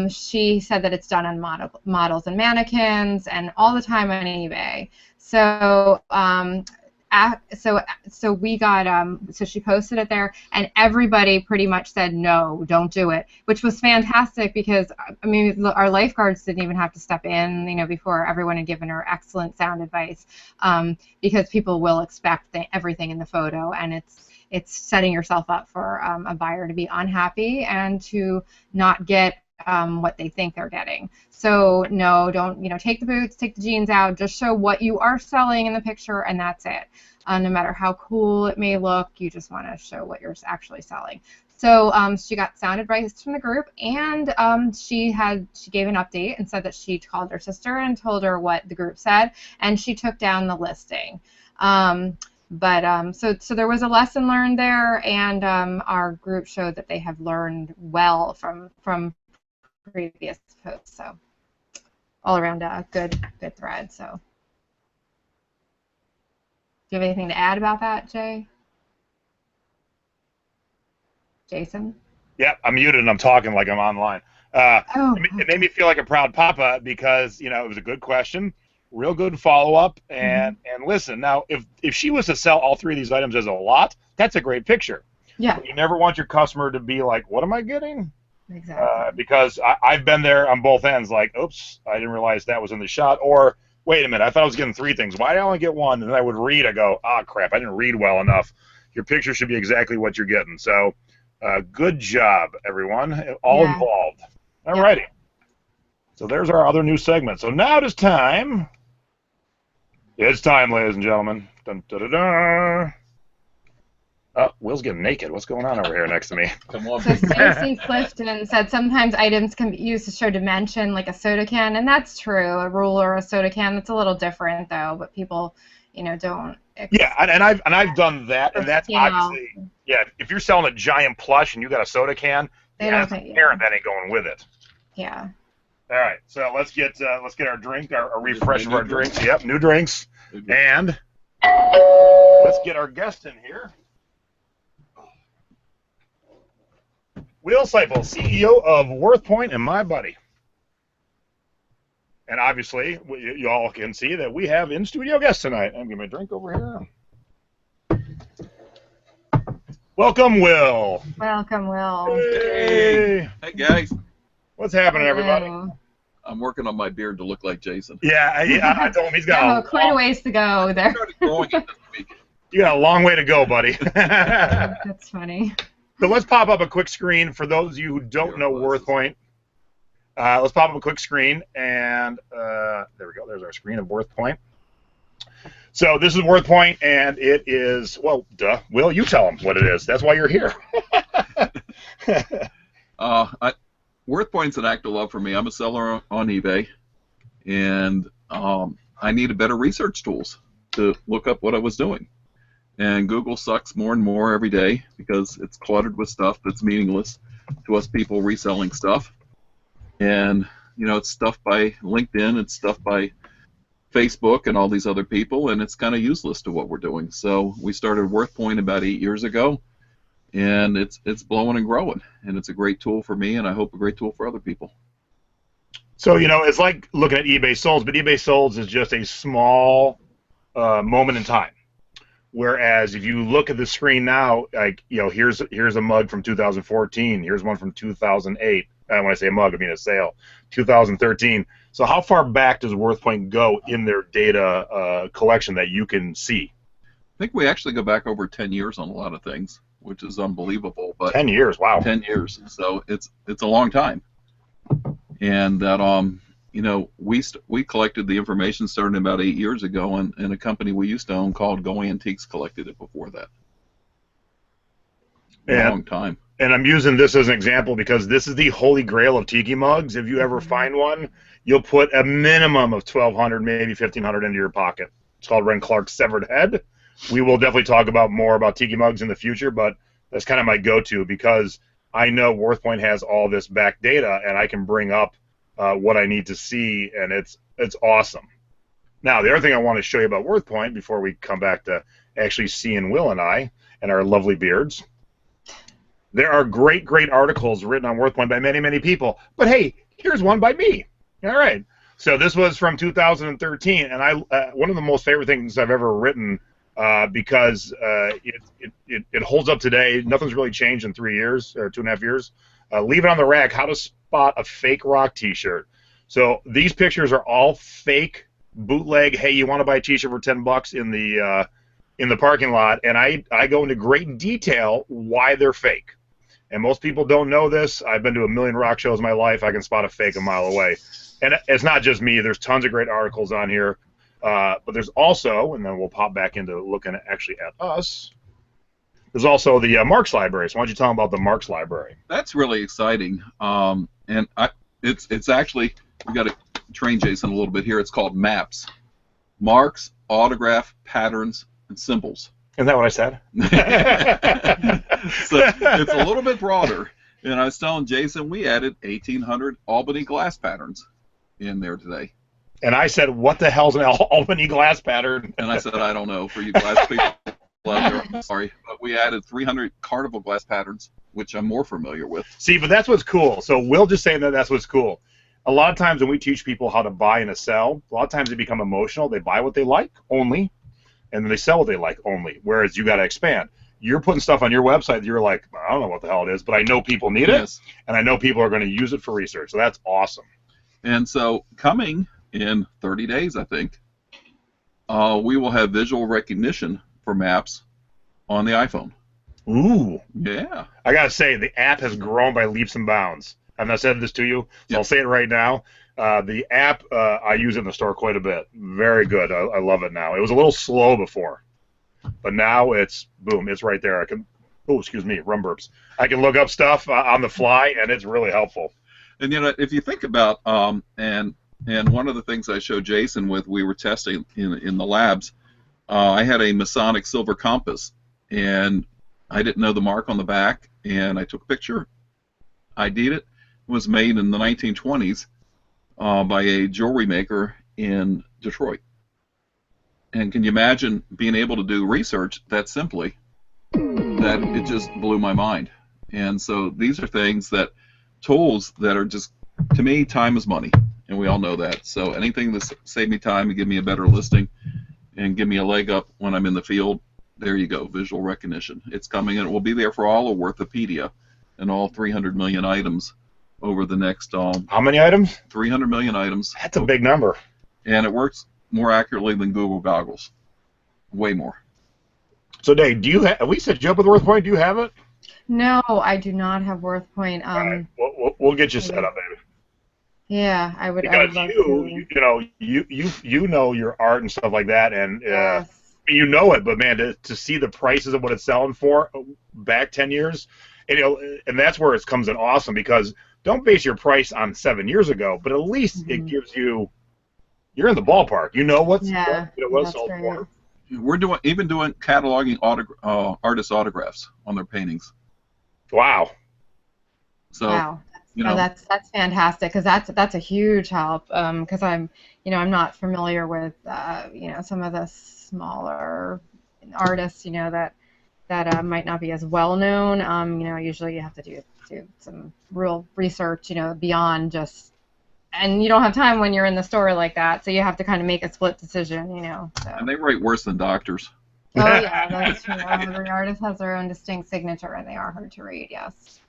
she said that it's done on models and mannequins and all the time on eBay. So we got so she posted it there, and everybody pretty much said no, don't do it, which was fantastic because I mean our lifeguards didn't even have to step in, before everyone had given her excellent sound advice, because people will expect everything in the photo, and it's setting yourself up for a buyer to be unhappy and to not get what they think they're getting. So no, don't take the boots, take the jeans out, just show what you are selling in the picture, and that's it. No matter how cool it may look, you just want to show what you're actually selling. So she got sound advice from the group, and she gave an update and said that she called her sister and told her what the group said, and she took down the listing. So there was a lesson learned there, and our group showed that they have learned well from previous posts. So all around a good thread. So do you have anything to add about that, Jay? Jason? Yeah, I'm muted and I'm talking like I'm online. Oh, It made me feel like a proud papa because, you know, it was a good question, real good follow-up, and listen, now, if she was to sell all three of these items as a lot, that's a great picture. yeah, But you never want your customer to be like, what am I getting? exactly. Because I've been there on both ends, like, oops, I didn't realize that was in the shot, or wait a minute, I thought I was getting three things. Why did I only get one? And then I would read, I go, crap, I didn't read well enough. Your picture should be exactly what you're getting. So good job, everyone, all Yeah. involved. All righty. So there's our other new segment. So now it is time. It's time, ladies and gentlemen. Dun, da, da, da. Oh, Will's getting naked. What's going on over here next to me? Come on. So Stacy Clifton said sometimes items can be used to show dimension, like a soda can, and that's true. A ruler, a soda can, that's a little different though. But people, don't. Yeah, and I've done that, and that's obviously If you're selling a giant plush and you got a soda can, as a parent, that ain't going with it. Yeah. All right, so let's get our drink, our refresh of our drinks. Yep, new drinks, and let's get our guest in here. Will Seippel, CEO of WorthPoint, and my buddy. And obviously, you all can see that we have in-studio guests tonight. I'm giving my drink over here. Welcome, Will. Welcome, Will. Hey. Hey, guys. What's happening, everybody? I'm working on my beard to look like Jason. Yeah, I told him he's got quite a ways to go there. I started growing it this week. You got a long way to go, buddy. That's funny. So let's pop up a quick screen for those of you who don't know WorthPoint. Let's pop up a quick screen, and there we go. There's our screen of WorthPoint. So this is WorthPoint, and it is, well, duh. Will, you tell them what it is. That's why you're here. WorthPoint's an act of love for me. I'm a seller on eBay, and I needed better research tools to look up what I was doing. And Google sucks more and more every day because it's cluttered with stuff that's meaningless to us people reselling stuff. And, it's stuff by LinkedIn, it's stuff by Facebook and all these other people, and it's kind of useless to what we're doing. So we started WorthPoint about 8 years ago, and it's blowing and growing. And it's a great tool for me, and I hope a great tool for other people. So, it's like looking at eBay Solds, but eBay Solds is just a small moment in time. Whereas if you look at the screen now, like, here's a mug from 2014, here's one from 2008. I don't want to say a mug, I mean a sale, 2013. So how far back does WorthPoint go in their data collection that you can see? I think we actually go back over 10 years on a lot of things, which is unbelievable. But 10 years, wow. 10 years, so it's a long time. And that we collected the information starting about 8 years ago, and a company we used to own called Go Antiques collected it before that. A long time. And I'm using this as an example because this is the holy grail of tiki mugs. If you ever find one, you'll put a minimum of $1,200, maybe $1,500 into your pocket. It's called Ren Clark's Severed Head. We will definitely talk about more about tiki mugs in the future, but that's kind of my go-to because I know WorthPoint has all this back data, and I can bring up what I need to see, and it's awesome. Now, the other thing I want to show you about WorthPoint before we come back to actually seeing Will and I and our lovely beards. There are great, great articles written on WorthPoint by many, many people. But hey, here's one by me. All right. So this was from 2013, and one of the most favorite things I've ever written because it holds up today. Nothing's really changed in 3 years or 2.5 years. Leave it on the rack. How to spot a fake rock T-shirt. So these pictures are all fake bootleg. Hey, you want to buy a T-shirt for $10 in the parking lot? And I go into great detail why they're fake. And most people don't know this. I've been to a million rock shows in my life. I can spot a fake a mile away. And it's not just me. There's tons of great articles on here. But there's also, and then we'll pop back into looking actually at us, there's also the Marks Library. So why don't you tell them about the Marks Library? That's really exciting. And it's actually, we got to train Jason a little bit here. It's called MAPS. Marks, Autograph, Patterns, and Symbols. Isn't that what I said? So it's a little bit broader. And I was telling Jason we added 1,800 Albany glass patterns in there today. And I said, what the hell's an Albany glass pattern? And I said, I don't know. For you glass people out there, I'm sorry. But we added 300 carnival glass patterns which I'm more familiar with. See, but that's what's cool. So Will just saying that that's what's cool. A lot of times when we teach people how to buy and to sell, a lot of times they become emotional. They buy what they like only, and then they sell what they like only, whereas you got to expand. You're putting stuff on your website that you're like, I don't know what the hell it is, but I know people need it, and I know people are going to use it for research. So that's awesome. And so coming in 30 days, I think, we will have visual recognition for maps on the iPhone. Ooh. Yeah. I got to say, the app has grown by leaps and bounds. I've not said this to you, so I'll say it right now. The app, I use it in the store quite a bit. Very good. I love it now. It was a little slow before, but now it's, boom, it's right there. I can, oh, excuse me, rum burps. I can look up stuff on the fly, and it's really helpful. And, you know, if you think about, and one of the things I showed Jason with, we were testing in the labs, I had a Masonic silver compass, and I didn't know the mark on the back, and I took a picture, ID'd it. It was made in the 1920s by a jewelry maker in Detroit. And can you imagine being able to do research that simply? That it just blew my mind. And so these are things that, tools that are just, to me, time is money, and we all know that. So anything that save me time and give me a better listing and give me a leg up when I'm in the field, there you go, visual recognition. It's coming, and it will be there for all of Orthopedia and all 300 million items over the next how many items? 300 million items. That's a big number. And it works more accurately than Google goggles. Way more. So, Dave, do you have we set you up with WorthPoint? Do you have it? No, I do not have WorthPoint. All right. We'll get you set up, baby. Yeah, I would. Because you know your art and stuff like that, and you know it. But man, to see the prices of what it's selling for back 10 years, and that's where it comes in awesome, because don't base your price on 7 years ago, but at least it gives you, you're in the ballpark. You know what's what's sold for. We're doing cataloging artist autographs on their paintings. Wow. So wow. That's fantastic, because that's a huge help. Because I'm not familiar with some of the smaller artists that might not be as well known. Usually you have to do some real research beyond just, and you don't have time when you're in the store like that, so you have to kind of make a split decision. So. And they write worse than doctors. Oh yeah, that's true. Every artist has their own distinct signature, and they are hard to read. Yes.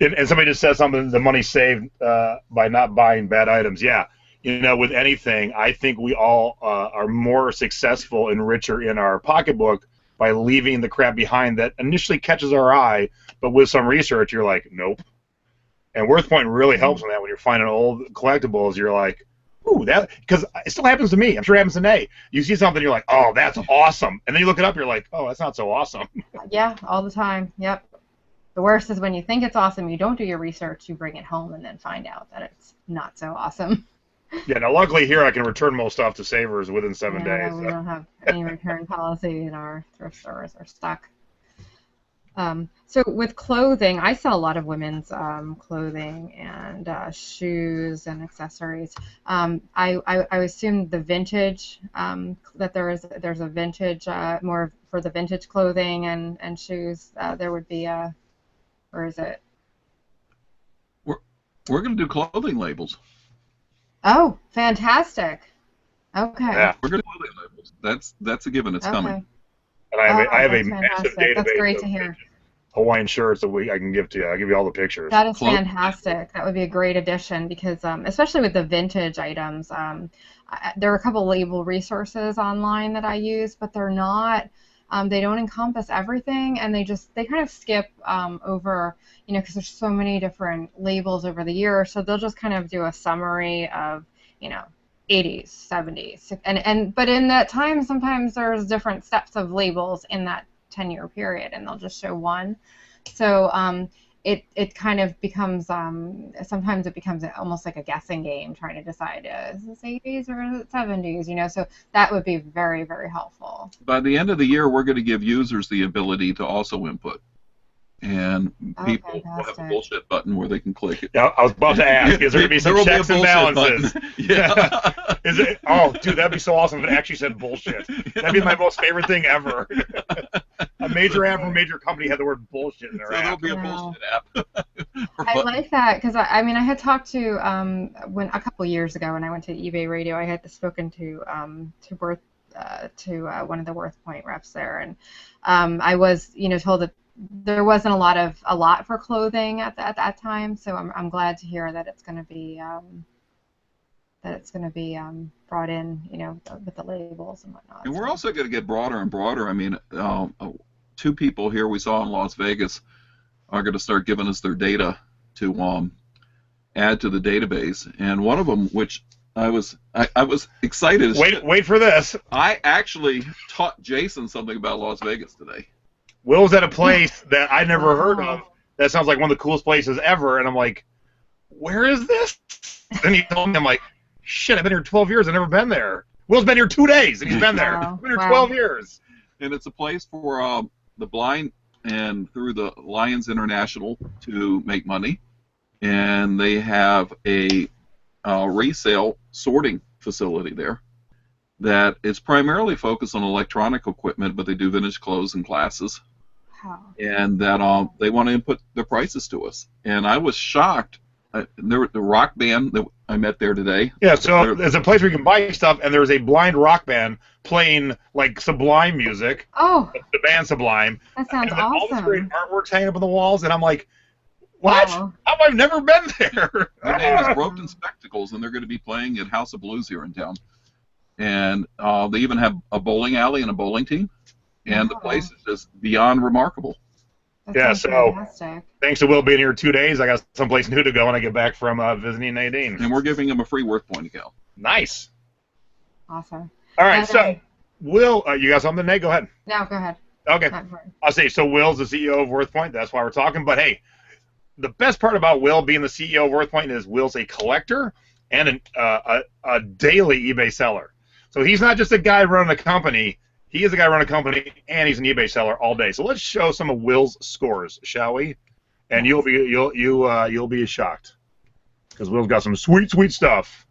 And somebody just said something, the money saved by not buying bad items. Yeah, with anything, I think we all are more successful and richer in our pocketbook by leaving the crap behind that initially catches our eye, but with some research, you're like, nope. And WorthPoint really helps in that. When you're finding old collectibles, you're like, ooh, that, because it still happens to me. I'm sure it happens to Nate. You see something, you're like, oh, that's awesome. And then you look it up, you're like, oh, that's not so awesome. Yeah, all the time. Yep. The worst is when you think it's awesome, you don't do your research, you bring it home, and then find out that it's not so awesome. Yeah, now luckily here I can return most stuff to Savers within 7 days. We don't have any return policy in our thrift stores. Are stuck. So with clothing, I sell a lot of women's clothing and shoes and accessories. I assume the vintage, that there's a vintage, more for the vintage clothing and shoes. There would be a, or is it? We're going to do clothing labels. Oh, fantastic. Okay. Yeah. We're going to do clothing labels. That's a given. It's coming. And I have a that's massive fantastic. database That's great to hear. Hawaiian shirts that I can give to you. I'll give you all the pictures. That is fantastic. That would be a great addition, because especially with the vintage items, there are a couple label resources online that I use, but they're not. They don't encompass everything, and they kind of skip over, because there's so many different labels over the years. So they'll just kind of do a summary of, 80s, 70s, but in that time, sometimes there's different steps of labels in that 10-year period, and they'll just show one. So it kind of becomes, sometimes it becomes almost like a guessing game, trying to decide, is this 80s or is it 70s, so that would be very, very helpful. By the end of the year, we're going to give users the ability to also input. and Oh, people will have a fantastic. bullshit button where they can click it. Yeah, I was about to ask, is there going to be some There will be a checks and bullshit balances? button. Yeah. Is it? Oh, dude, that'd be so awesome if it actually said bullshit. That'd be my most favorite thing ever. A major app from a major company had the word bullshit in their So there'll app. be a Wow. bullshit app. I like that because I mean I had talked to when a couple years ago when I went to eBay Radio I had spoken to Worth one of the Worth Point reps there and I was told that there wasn't a lot for clothing at that time, so I'm glad to hear that it's going to be brought in, with the labels and whatnot. And we're So, also going to get broader and broader. I mean, two people here we saw in Las Vegas are going to start giving us their data to add to the database. And one of them, which I was excited. Wait for this. I actually taught Jason something about Las Vegas today. Will was at a place that I never heard Wow. of. That sounds like one of the coolest places ever. And I'm like, where is this? And he told me, I'm like, shit, I've been here 12 years. I've never been there. Will's been here 2 days, and he's been there. Wow. I've been here Wow. 12 years. And it's a place for the blind and through the Lions International to make money. And they have a resale sorting facility there that is primarily focused on electronic equipment, but they do vintage clothes and glasses. Wow. And that they want to input their prices to us. And I was shocked. There was the rock band that I met there today. Yeah, so there's a place where you can buy stuff, and there's a blind rock band playing like Sublime music, Oh, the band Sublime. that sounds And then all this great awesome. artwork's hanging up on the walls, and I'm like, what? Wow. How have I never been there? Their name is Broken Spectacles, and they're going to be playing at House of Blues here in town. And they even have a bowling alley and a bowling team. And the Wow. place is just beyond remarkable. That Yeah, sounds so- fantastic. Thanks to Will being here 2 days, I got someplace new to go when I get back from visiting Nadine. And we're giving them a free Worth Point account. Nice. Awesome. All right, And, so Will, you got something, Nate? Go ahead. No, go ahead. Okay. Not important. I'll say, so Will's the CEO of Worth Point. That's why we're talking. But hey, the best part about Will being the CEO of Worth Point is Will's a collector and a daily eBay seller. So he's not just a guy running a company. He is a guy running a company, and he's an eBay seller all day. So let's show some of Will's scores, shall we? And you'll be shocked because Will's got some sweet stuff.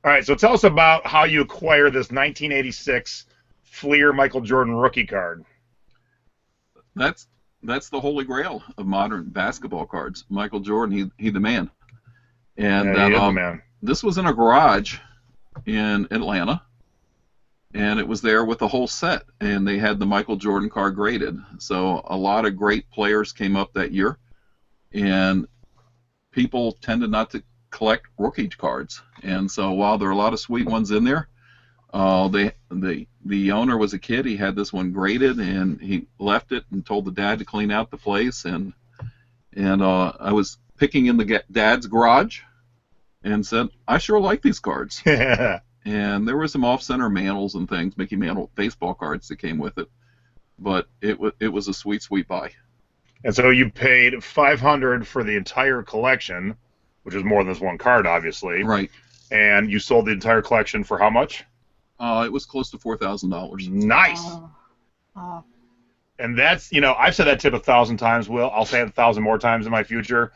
All right, so tell us about how you acquire this 1986 Fleer Michael Jordan rookie card. That's the holy grail of modern basketball cards. Michael Jordan, he the man. And Yeah, he is the man. this was in a garage in Atlanta, and it was there with the whole set, and they had the Michael Jordan card graded. So a lot of great players came up that year, and people tended not to collect rookie cards. And so while there are a lot of sweet ones in there, the owner was a kid. He had this one graded, and he left it and told the dad to clean out the place. And I was picking in the dad's garage, and said, I sure like these cards. And there were some off-center Mantles and things, Mickey Mantle baseball cards that came with it. But it was a sweet buy. And so you paid $500 for the entire collection, which is more than this one card, obviously. Right. And you sold the entire collection for how much? It was close to $4,000. Nice. Oh. And that's, I've said that tip 1,000 times, Will. I'll say it 1,000 more times in my future.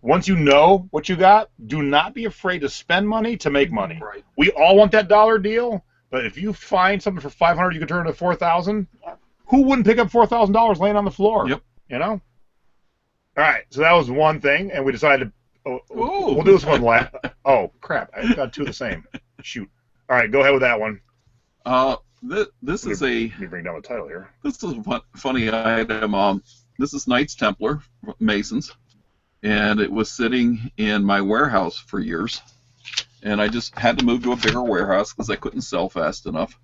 Once you know what you got, do not be afraid to spend money to make money. Right. We all want that dollar deal, but if you find something for $500 you can turn into $4,000, Yep. who wouldn't pick up $4,000 laying on the floor? Yep. All right, so that was one thing, and we decided Ooh. we'll do this one last. Oh, crap. I got two of the same. Shoot. All right, go ahead with that one. This is a Let me bring down the title here. This is a funny item. This is Knights Templar Masons, and it was sitting in my warehouse for years, and I just had to move to a bigger warehouse because I couldn't sell fast enough.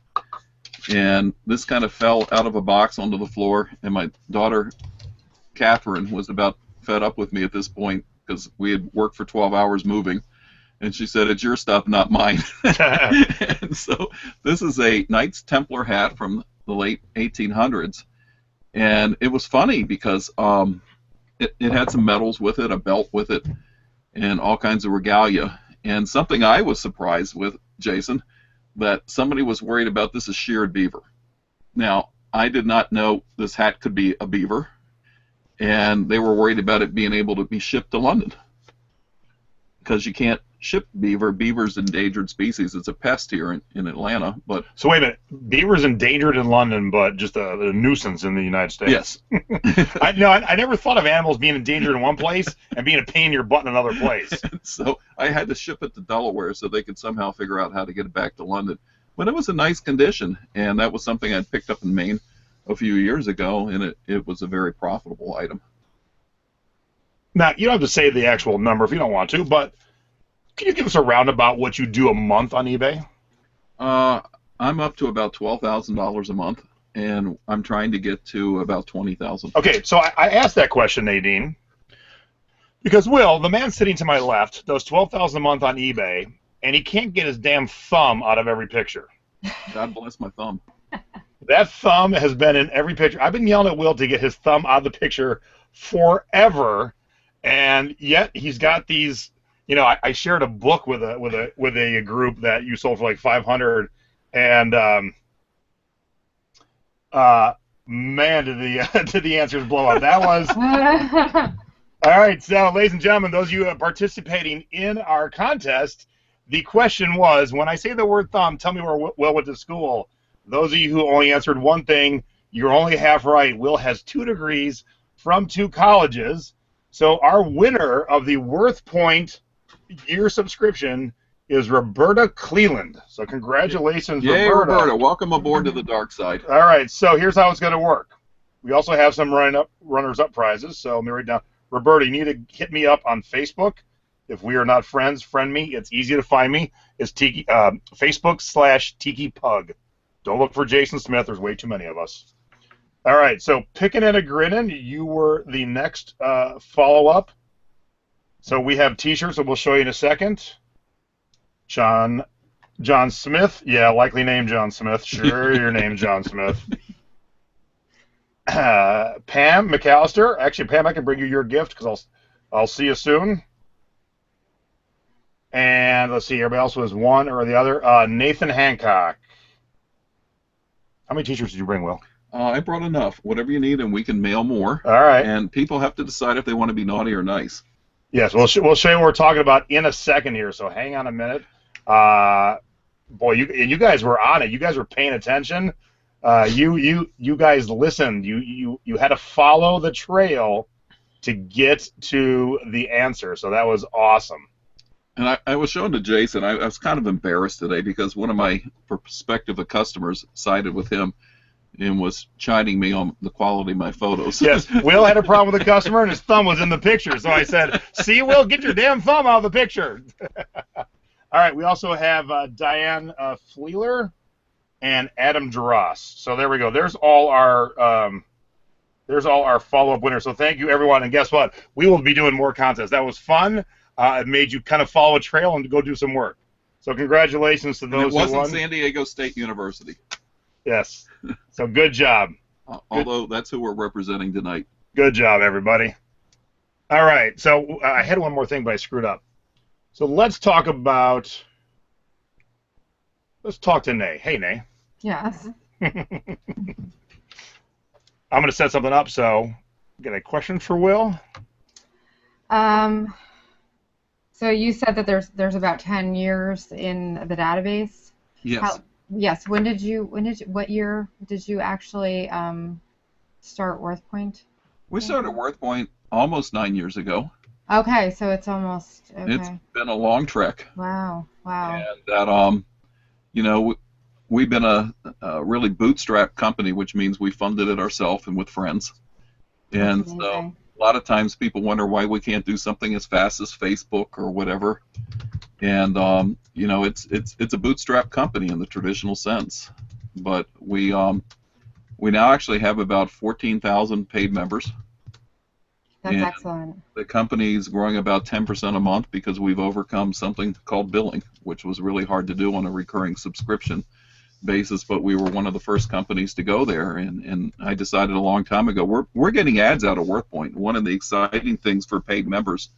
And this kind of fell out of a box onto the floor, and my daughter, Catherine, was about fed up with me at this point because we had worked for 12 hours moving. And she said, it's your stuff, not mine. And so this is a Knights Templar hat from the late 1800s. And it was funny because it had some medals with it, a belt with it, and all kinds of regalia. And something I was surprised with, Jason, that somebody was worried about this as sheared beaver. Now, I did not know this hat could be a beaver. and they were worried about it being able to be shipped to London because you can't ship beaver. Beaver's endangered species. It's a pest here in Atlanta. But So wait a minute, beaver's endangered in London, but just a nuisance in the United States. yes, I never thought of animals being endangered in one place and being a pain in your butt in another place. so I had to ship it to Delaware so they could somehow figure out how to get it back to London. But it was in nice condition, and that was something I'd picked up in Maine a few years ago, and it was a very profitable item. Now, you don't have to say the actual number if you don't want to, but can you give us a roundabout what you do a month on eBay? I'm up to about $12,000 a month, and I'm trying to get to about $20,000. Okay, so I asked that question, Nadine, because Will, the man sitting to my left, does $12,000 a month on eBay, and he can't get his damn thumb out of every picture. God bless my thumb. That thumb has been in every picture. I've been yelling at Will to get his thumb out of the picture forever, and yet he's got these. You know, I shared a book with a group that you sold for like 500, and man, did the answers blow up. That was all right. So, ladies and gentlemen, those of you participating in our contest, the question was: when I say the word thumb, tell me where Will went to school. Those of you who only answered one thing, you're only half right. Will has 2 degrees from 2 colleges. So our winner of the Worth Point year subscription is Roberta Cleland. So congratulations, Yay, Roberta. Roberta. Welcome aboard to the dark side. All right, so here's how it's going to work. We also have some runners-up prizes. So let me write down. Roberta, you need to hit me up on Facebook. If we are not friends, friend me. It's easy to find me. It's Facebook/Tiki Pug. Don't look for Jason Smith. There's way too many of us. All right, so Pickin' and a Grinnin', you were the next follow-up. So we have T-shirts that we'll show you in a second. John Smith. Yeah, likely name John Smith. Sure, your name's John Smith. Pam McAllister. Actually, Pam, I can bring you your gift because I'll see you soon. And let's see, everybody else was one or the other. Nathan Hancock. How many T-shirts did you bring, Will? I brought enough. Whatever you need, and we can mail more. All right. And people have to decide if they want to be naughty or nice. Yes, we'll show you what we're talking about in a second here. So hang on a minute. Boy, you guys were on it. You guys were paying attention. You guys listened. You had to follow the trail to get to the answer. So that was awesome. And I was showing to Jason, I was kind of embarrassed today because one of my prospective customers sided with him and was chiding me on the quality of my photos. Yes, Will had a problem with the customer and his thumb was in the picture. So I said, see, Will, get your damn thumb out of the picture. All right, we also have Diane Fleeler and Adam Dross. So there we go. There's all our follow-up winners. So thank you, everyone. And guess what? We will be doing more contests. That was fun. It made you kind of follow a trail and go do some work. So congratulations to those who won. It wasn't San Diego State University. Yes. So good job. Although that's who we're representing tonight. Good job, everybody. All right. So I had one more thing, but I screwed up. So let's talk to Nay. Hey, Nay. Yes. I'm going to set something up. So get a question for Will. So you said that there's about 10 years in the database. Yes. Yes. What year did you actually start WorthPoint? We started WorthPoint almost 9 years ago. Okay, so it's almost okay. It's been a long trek. Wow. And that we've been a really bootstrap company, which means we funded it ourselves and with friends. And so a lot of times people wonder why we can't do something as fast as Facebook or whatever. And it's a bootstrap company in the traditional sense. But we now actually have about 14,000 paid members. That's excellent. The company's growing about 10% a month because we've overcome something called billing, which was really hard to do on a recurring subscription basis, but we were one of the first companies to go there, and I decided a long time ago we're getting ads out of WorthPoint. One of the exciting things for paid members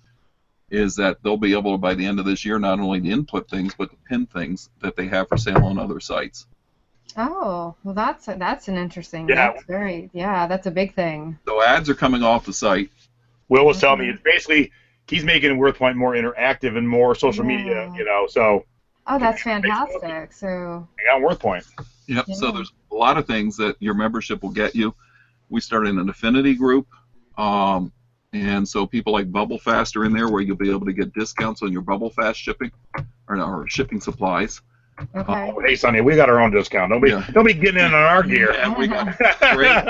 is that they'll be able to, by the end of this year, not only to input things but to pin things that they have for sale on other sites. Oh, well, that's an interesting. Yeah. That's a big thing. So ads are coming off the site. Will was telling me it's basically he's making WorthPoint more interactive and more social media, Yeah. So Oh, that's Facebook, fantastic. So, hang on WorthPoint. Yep. yeah. So there's a lot of things that your membership will get you. We started an affinity group, and so people like Bubble Fast are in there, where you'll be able to get discounts on your Bubble Fast shipping or shipping supplies. Okay. Hey, Sonny, we got our own discount. Don't be getting in on our gear. And we got great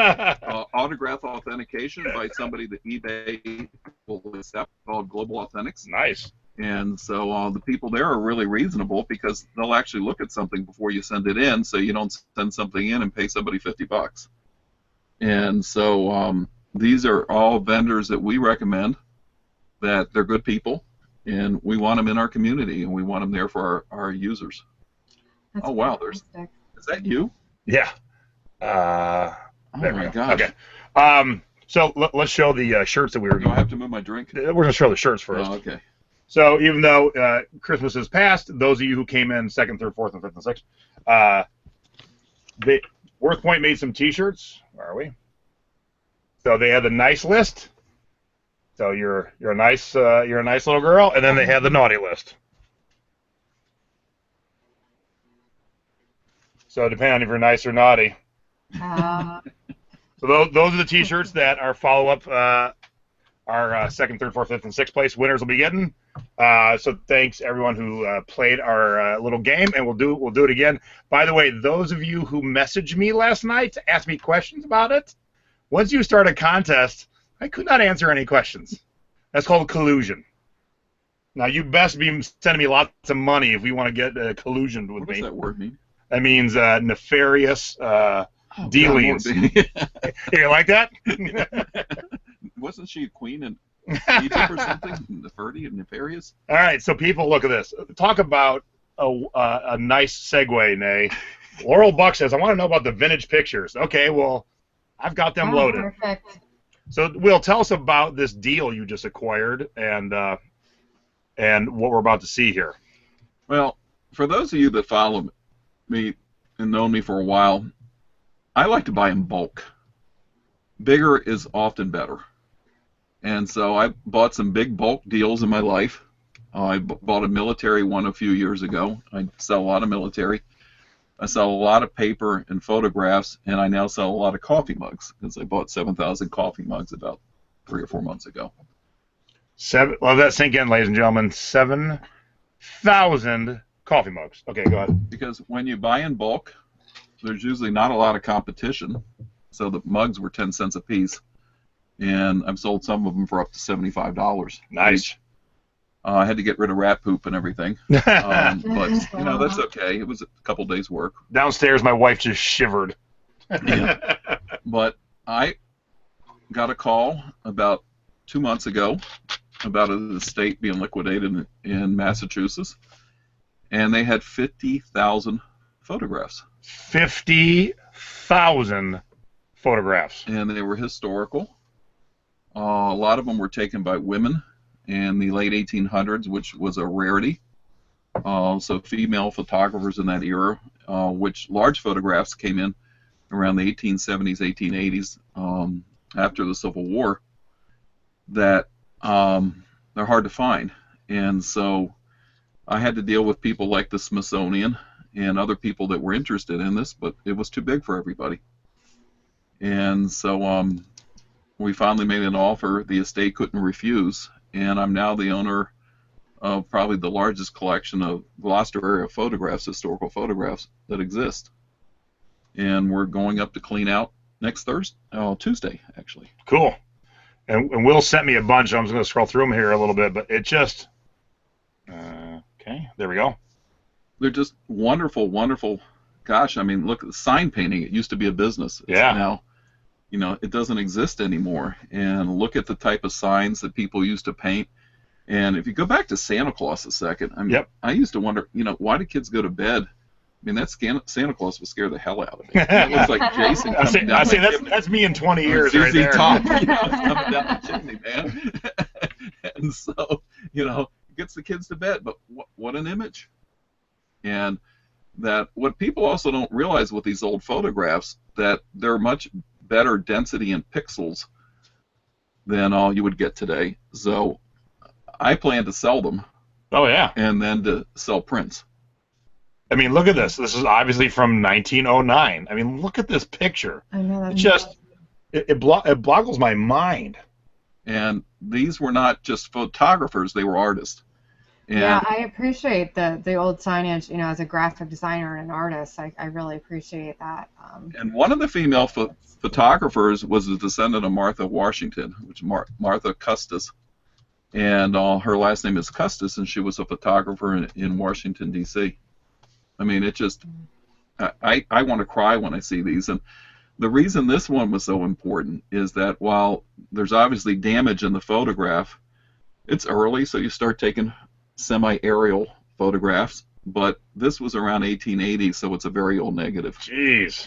autograph authentication by somebody that eBay will accept, called Global Authentics. Nice. And so the people there are really reasonable, because they'll actually look at something before you send it in, so you don't send something in and pay somebody $50. And so these are all vendors that we recommend, that they're good people, and we want them in our community, and we want them there for our users. That's Oh, wow, fantastic. Is that you? Yeah. Oh my gosh. Okay. So let's show the shirts that we were. Do I have to move my drink? We're going to show the shirts first. Oh, okay. So even though Christmas is past, those of you who came in 2nd, 3rd, 4th, and 5th, and 6th, WorthPoint made some T-shirts. Where are we? So they had the nice list. So you're a nice little girl, and then they had the naughty list. So depending on if you're nice or naughty. So those are the T-shirts that our follow-up, our 2nd, 3rd, 4th, 5th, and 6th place winners will be getting. So thanks everyone who played our little game, and we'll do it again. By the way, those of you who messaged me last night to ask me questions about it, once you start a contest, I could not answer any questions. That's called collusion. Now you best be sending me lots of money if we want to get collusion with me. What does that word mean? That means nefarious dealings. You like that? Wasn't she a queen in Egypt or something? Nefarious? All right, so people, look at this. Talk about a nice segue, Nay. Laurel Buck says, I want to know about the vintage pictures. Okay, well, I've got them loaded. Perfect. So, Will, tell us about this deal you just acquired and what we're about to see here. Well, for those of you that follow me and known me for a while, I like to buy in bulk. Bigger is often better. And so I bought some big bulk deals in my life. I bought a military one a few years ago. I sell a lot of military. I sell a lot of paper and photographs, and I now sell a lot of coffee mugs, because I bought 7,000 coffee mugs about 3 or 4 months ago. Let that sink in, ladies and gentlemen. 7,000 coffee mugs. Okay, go ahead. Because when you buy in bulk, there's usually not a lot of competition. So the mugs were 10 cents a piece, and I've sold some of them for up to $75. Nice. Each. I had to get rid of rat poop and everything, but that's okay. It was a couple days' work. Downstairs, my wife just shivered. Yeah. But I got a call about 2 months ago about an estate being liquidated in Massachusetts, and they had 50,000 photographs. 50,000 photographs. And they were historical. A lot of them were taken by women in the late 1800s, which was a rarity. So female photographers in that era, which large photographs came in around the 1870s, 1880s, after the Civil War, that they're hard to find. And so I had to deal with people like the Smithsonian and other people that were interested in this, but it was too big for everybody. And so we finally made an offer the estate couldn't refuse, and I'm now the owner of probably the largest collection of Gloucester area photographs, historical photographs, that exist. And we're going up to clean out next Tuesday, actually. Cool. And Will sent me a bunch. I'm just going to scroll through them here a little bit, but it just... okay, there we go. They're just wonderful, wonderful. Gosh, I mean, look, sign painting, it used to be a business. Yeah. Now, it doesn't exist anymore. And look at the type of signs that people used to paint. And if you go back to Santa Claus a second, I mean, yep. I used to wonder, why do kids go to bed? I mean, that Santa Claus would scare the hell out of me. It looks like Jason coming down. I say that's me in 20 years right there. Top, coming down the chimney, man. And so, gets the kids to bed. But what an image. And that what people also don't realize with these old photographs, that they're much better density in pixels than all you would get today. So I plan to sell them. Oh, yeah. And then to sell prints. I mean, look at this. This is obviously from 1909. I mean, look at this picture. I know It that's just, it boggles my mind. And these were not just photographers, they were artists. And yeah, I appreciate the old signage, as a graphic designer and an artist. I really appreciate that. And one of the female photographers was a descendant of Martha Washington, which is Martha Custis. And her last name is Custis, and she was a photographer in Washington, D.C. I mean, it just, I want to cry when I see these. And the reason this one was so important is that while there's obviously damage in the photograph, it's early, so you start taking semi-aerial photographs, but this was around 1880, so it's a very old negative. Jeez.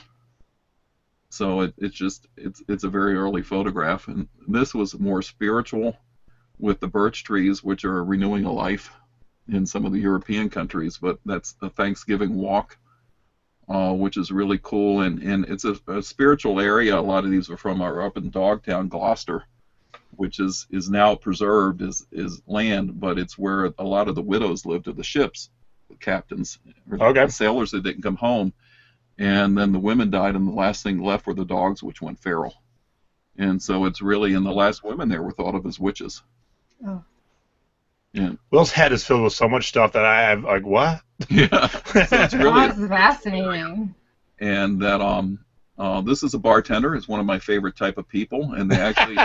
So it's a very early photograph, and this was more spiritual with the birch trees, which are renewing a life in some of the European countries, but that's a Thanksgiving walk, which is really cool, and it's a spiritual area. A lot of these are from up in Dogtown, Gloucester, which is now preserved as land, but it's where a lot of the widows lived of the ships, the captains, or Okay. the sailors that didn't come home, and then the women died, and the last thing left were the dogs, which went feral. And so it's really, and the last women there were thought of as witches. Oh. Yeah. Will's head is filled with so much stuff that I have, like, what? Yeah. So it's really, That's fascinating. and that this is a bartender. It's one of my favorite type of people, and they actually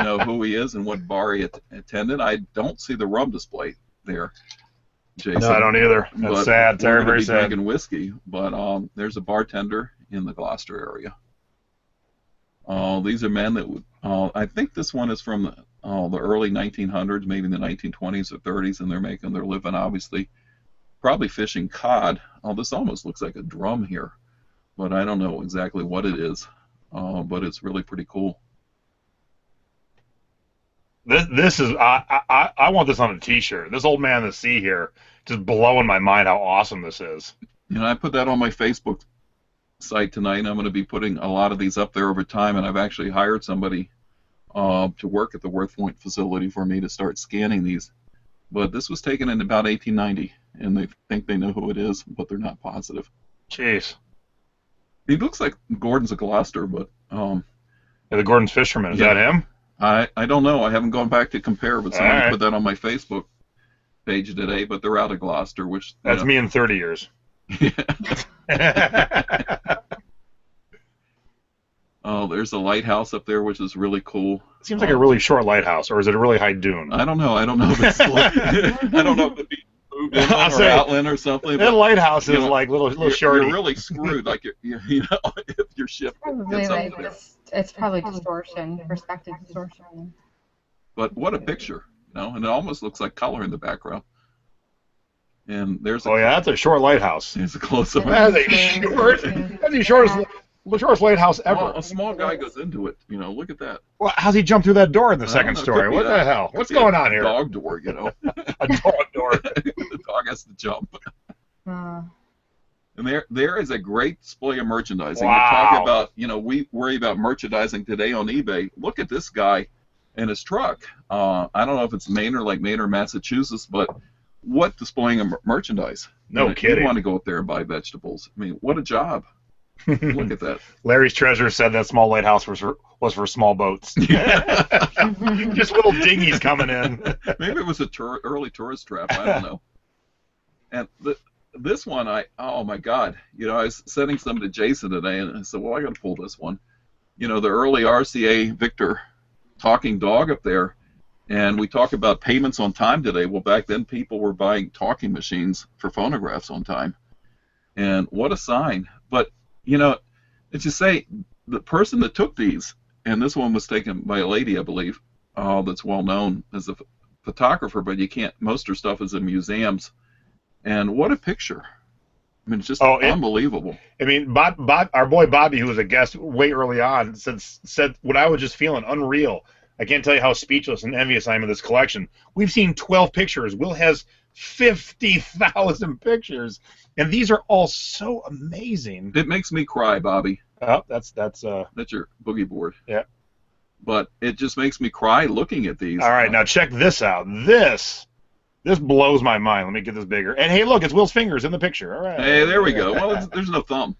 know who he is and what bar he attended. I don't see the rum display there, Jason. No, I don't either. That's But sad. It's we're very, gonna very be sad. drinking whiskey, but there's a bartender in the Gloucester area. These are men that would. I think this one is from the early 1900s, maybe the 1920s or 30s, and they're making their living, obviously, probably fishing cod. Oh, this almost looks like a drum here, but I don't know exactly what it is. But it's really pretty cool. This is I want this on a T-shirt. This old man in the sea here, just blowing my mind how awesome this is. You know, I put that on my Facebook site tonight, and I'm going to be putting a lot of these up there over time, and I've actually hired somebody to work at the Worth Point facility for me to start scanning these. But this was taken in about 1890, and they think they know who it is, but they're not positive. Jeez. He looks like Gordon's a Gloucester, but Yeah, the Gordon's Fisherman. Is Yeah. that him? I don't know. I haven't gone back to compare, but someone All right. put that on my Facebook page today, but they're out of Gloucester, which... That's me in 30 years. Oh, there's a lighthouse up there, which is really cool. Seems like a really short lighthouse, or is it a really high dune? I don't know. I don't know if it's I don't know if it'd be moved in I'll or say, outland or something. That But lighthouse is you know, like little you're shorty. really screwed. Like you know, if your ship Probably gets up like there. it's probably distortion, perspective distortion. But what a picture, you know, and it almost looks like color in the background. And there's a, Oh yeah, that's a short lighthouse. there's a close up. That's a short. That's the shortest lighthouse ever. Well, a small guy goes into it. You know, look at that. Well, how's he jump through that door in the I second don't know, story? could be What the that. hell? Could What's be a going on here? Dog door, you know. A dog door. The dog has to jump. Uh, And there is a great display of merchandising. Wow. We talk about, you know, we worry about merchandising today on eBay. Look at this guy and his truck. I don't know if it's Maynard, Massachusetts, but what displaying of merchandise. No You kidding. want to go up there and buy vegetables. I mean, what a job. Look at that. Larry's treasurer said that small lighthouse was for small boats. Just little dinghies coming in. Maybe it was a early tourist trap. I don't know. And this one, oh my God, you know, I was sending some to Jason today, and I said, well, I got to pull this one. You know, the early RCA Victor talking dog up there, and we talk about payments on time today. Well, back then people were buying talking machines for phonographs on time, and what a sign. But you know, as you say, the person that took these, and this one was taken by a lady, I believe, that's well known as a photographer, but you can't. Most her stuff is in museums. And what a picture! I mean, it's just unbelievable. I mean, our boy Bobby, who was a guest way early on, said what I was just feeling, unreal. I can't tell you how speechless and envious I am of this collection. We've seen 12 pictures. Will has 50,000 pictures, and these are all so amazing. It makes me cry, Bobby. Oh, that's your boogie board. Yeah. But it just makes me cry looking at these. All right, now check this out. This blows my mind. Let me get this bigger. And hey, look, it's Will's fingers in the picture. All right. Hey, there we go. Well, there's no thumb.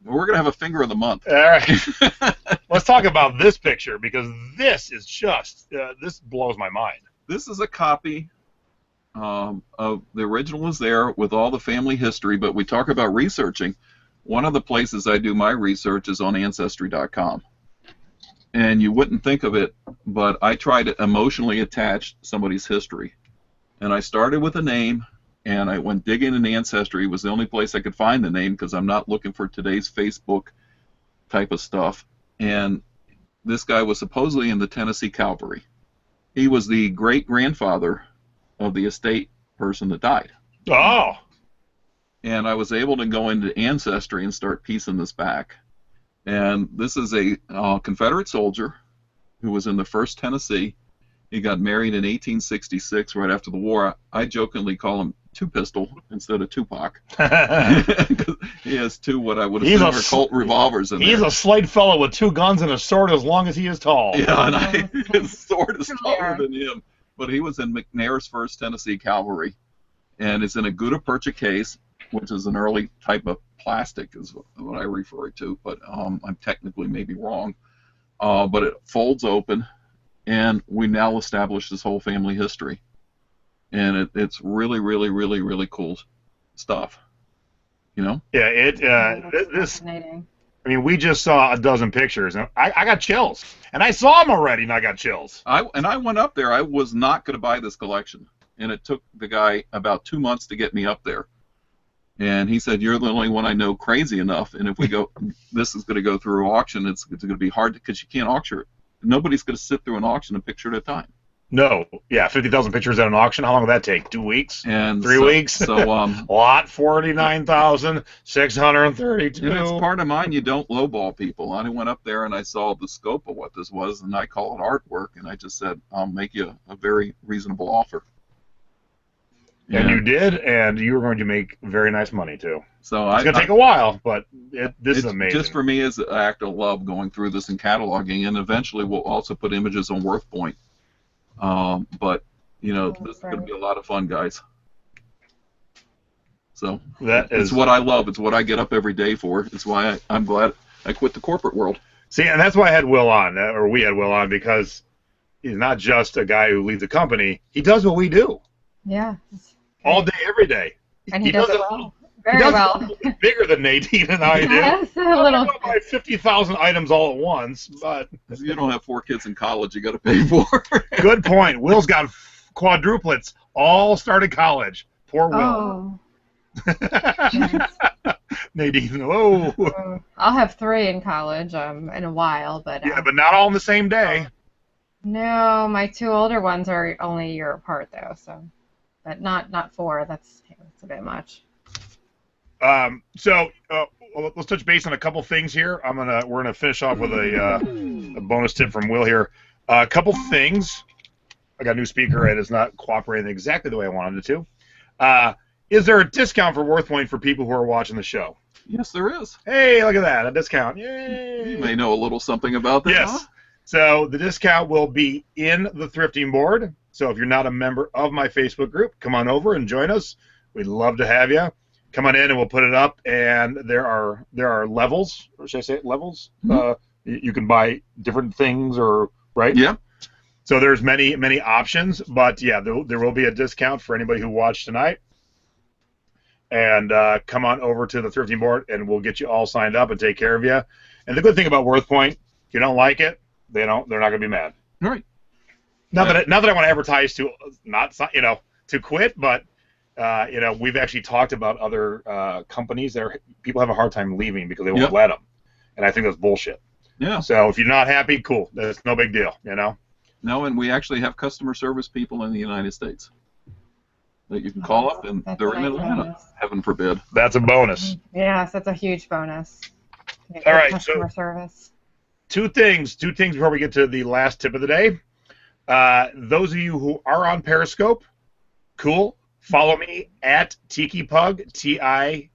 We're gonna have a finger of the month. All right. Let's talk about this picture, because this is just this blows my mind. This is a copy of the original is there with all the family history, but we talk about researching. One of the places I do my research is on Ancestry.com. And you wouldn't think of it, but I try to emotionally attach somebody's history. And I started with a name, and I went digging in Ancestry. It was the only place I could find the name, because I'm not looking for today's Facebook type of stuff. And this guy was supposedly in the Tennessee Cavalry. He was the great-grandfather of the estate person that died. Oh. And I was able to go into Ancestry and start piecing this back. And this is a Confederate soldier who was in the 1st Tennessee. He got married in 1866, right after the war. I jokingly call him Two-Pistol instead of Tupac. He has two what I would assume are Colt revolvers in there. He's a slight fellow with 2 guns and a sword as long as he is tall. Yeah, and his sword is taller than him. But he was in McNair's 1st Tennessee Cavalry, and it's in a gutta percha case, which is an early type of plastic is what I refer to, but I'm technically maybe wrong. But it folds open, and we now establish this whole family history. And it's really, really, really, really cool stuff. You know? Yeah, this. Fascinating. I mean, we just saw a dozen pictures, and I got chills. And I saw them already, and I got chills. I went up there. I was not going to buy this collection, and it took the guy about 2 months to get me up there. And he said, "You're the only one I know crazy enough, and if we go, this is going to go through auction. It's going to be hard because you can't auction it. Nobody's going to sit through an auction a picture at a time." No, yeah, 50,000 pictures at an auction. How long will that take? 2 weeks? And 3 weeks? So lot 49,632. It's part of mine. You don't lowball people. I went up there and I saw the scope of what this was, and I call it artwork, and I just said, "I'll make you a very reasonable offer." And you did, and you were going to make very nice money too. So it's going to take a while, but this is amazing. Just for me, as an act of love, going through this and cataloging, and eventually we'll also put images on WorthPoint. But you know, this is going to be a lot of fun, guys. So it's what I love. It's what I get up every day for. It's why I'm glad I quit the corporate world. See, and that's why I had Will on, or we had Will on, because he's not just a guy who leads a company. He does what we do. Yeah. All day, every day. And he does it well. Very well. He does it bigger than Nadine and I do. Yes, a I little. don't buy 50,000 items all at once, but you don't have 4 kids in college you got to pay for. Good point. Will's got quadruplets, all started college. Poor Will. Oh. Nadine, oh. I'll have 3 in college in a while, but yeah, but not all in the same day. No, my 2 older ones are only a year apart though, so. But not 4. That's a bit much. So let's touch base on a couple things here. We're gonna finish off with a bonus tip from Will here. A couple things. I got a new speaker and it's not cooperating exactly the way I wanted it to. Is there a discount for WorthPoint for people who are watching the show? Yes, there is. Hey, look at that, a discount! Yay! You may know a little something about that. Yes. Huh? So the discount will be in the thrifting board. So if you're not a member of my Facebook group, come on over and join us. We'd love to have you. Come on in and we'll put it up. And there are levels, or should I say levels? Mm-hmm. You can buy different things, or right? Yeah. So there's many options, but yeah, there will be a discount for anybody who watched tonight. And come on over to the thrifting board, and we'll get you all signed up and take care of you. And the good thing about WorthPoint, if you don't like it, they're not going to be mad. All right. Not that I want to advertise to to quit, but we've actually talked about other companies that people have a hard time leaving because they won't let them, and I think that's bullshit. Yeah. So if you're not happy, cool. That's no big deal, No, and we actually have customer service people in the United States that you can call up, and they're in Atlanta. Heaven forbid. That's a bonus. Yes, that's a huge bonus. All right, customer service. Two things before we get to the last tip of the day. Those of you who are on Periscope, Cool. Follow me at TikiPug,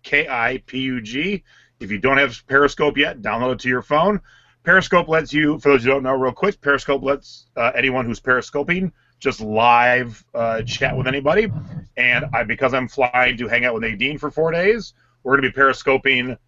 TIKIPUG. If you don't have Periscope yet, download it to your phone. Periscope lets you, for those who don't know real quick, Periscope lets anyone who's periscoping just live chat with anybody. And because I'm flying to hang out with Nadine for 4 days, we're going to be periscoping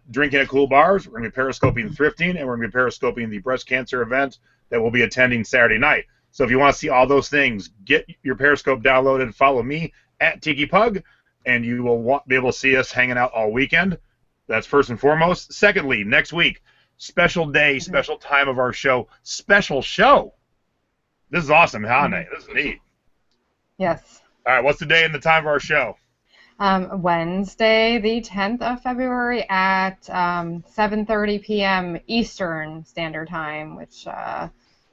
drinking at cool bars. We're going to be periscoping thrifting, and we're going to be periscoping the breast cancer event that we'll be attending Saturday night. So if you want to see all those things, get your Periscope downloaded. Follow me at TikiPug, and you will be able to see us hanging out all weekend. That's first and foremost. Secondly, next week, special day, special time of our show, special show. This is awesome, huh, Nate? This is neat. Yes. All right, what's the day and the time of our show? Wednesday, the 10th of February at 7:30 p.m. Eastern Standard Time, which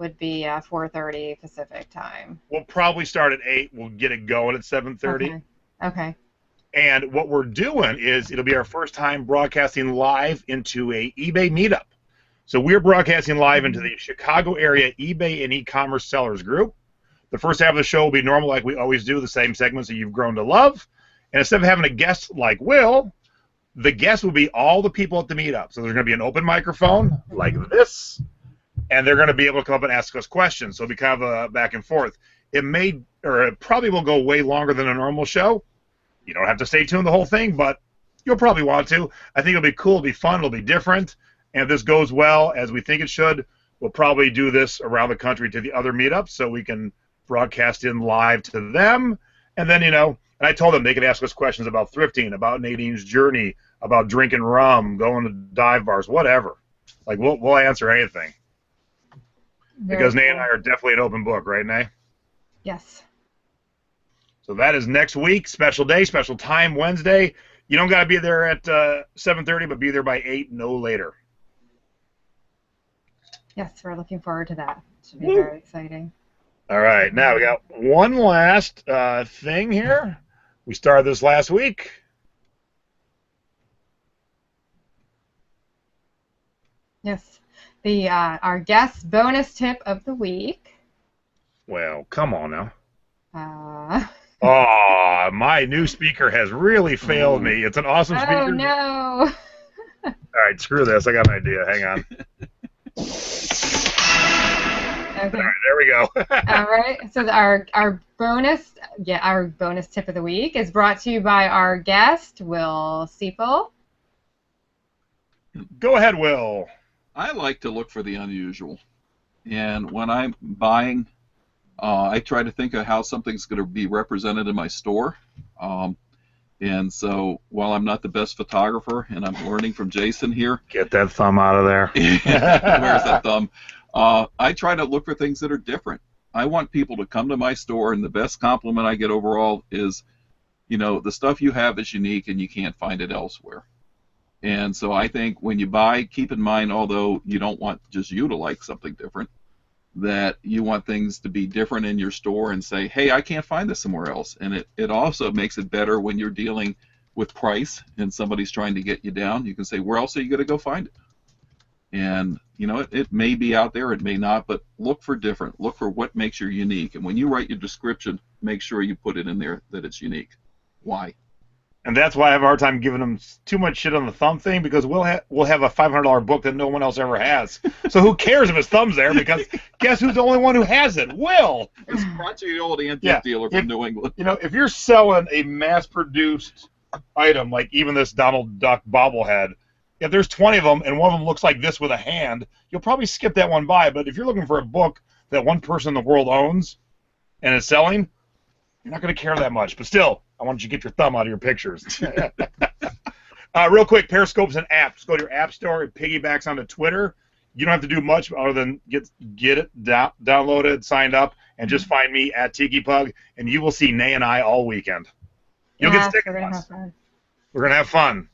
would be 4:30 Pacific Time. We'll probably start at 8. We'll get it going at 7:30. Okay. And what we're doing is it'll be our first time broadcasting live into a eBay meetup. So we're broadcasting live into the Chicago area eBay and e-commerce sellers group. The first half of the show will be normal like we always do, the same segments that you've grown to love. And instead of having a guest like Will, the guest will be all the people at the meetup. So there's going to be an open microphone like this, and they're going to be able to come up and ask us questions. So it'll be kind of a back and forth. It probably will go way longer than a normal show. You don't have to stay tuned the whole thing, but you'll probably want to. I think it'll be cool, it'll be fun, it'll be different. And if this goes well, as we think it should, we'll probably do this around the country to the other meetups so we can broadcast in live to them. And then, and I told them they could ask us questions about thrifting, about Nadine's journey, about drinking rum, going to dive bars, whatever. Like, we'll answer anything. Because Nay and I are definitely an open book, right, Nay? Yes. So that is next week, special day, special time, Wednesday. You don't got to be there at 7:30, but be there by 8, no later. Yes, we're looking forward to that. It should be very exciting. All right, now we got one last thing here. We started this last week. Yes, our guest bonus tip of the week. Well, come on now. Oh, my new speaker has really failed me. It's an awesome speaker. Oh, no. All right, screw this. I got an idea. Hang on. Okay. All right, there we go. All right. So our bonus tip of the week is brought to you by our guest, Will Seippel. Go ahead, Will. I like to look for the unusual. And when I'm buying, I try to think of how something's going to be represented in my store. And so while I'm not the best photographer, and I'm learning from Jason here. Get that thumb out of there. Where's that thumb? I try to look for things that are different. I want people to come to my store, and the best compliment I get overall is, the stuff you have is unique and you can't find it elsewhere. And so I think when you buy, keep in mind, although you don't want just you to like something different, that you want things to be different in your store and say, hey, I can't find this somewhere else. And it also makes it better when you're dealing with price and somebody's trying to get you down. You can say, where else are you going to go find it? And, it may be out there, it may not, but look for different. Look for what makes you unique. And when you write your description, make sure you put it in there that it's unique. Why? And that's why I have a hard time giving them too much shit on the thumb thing, because we'll have a $500 book that no one else ever has. So who cares if his thumb's there? Because guess who's the only one who has it? Will. It's Crunchy, the old antique dealer from New England. If you're selling a mass-produced item, like even this Donald Duck bobblehead, if there's 20 of them and one of them looks like this with a hand, you'll probably skip that one by. But if you're looking for a book that one person in the world owns and is selling, you're not going to care that much. But still, I want you to get your thumb out of your pictures. Real quick, Periscope's an app. Just go to your app store. It piggybacks onto Twitter. You don't have to do much other than get it downloaded, signed up, and just find me at TikiPug, and you will see Nay and I all weekend. You'll get sick of us. We're going to have fun.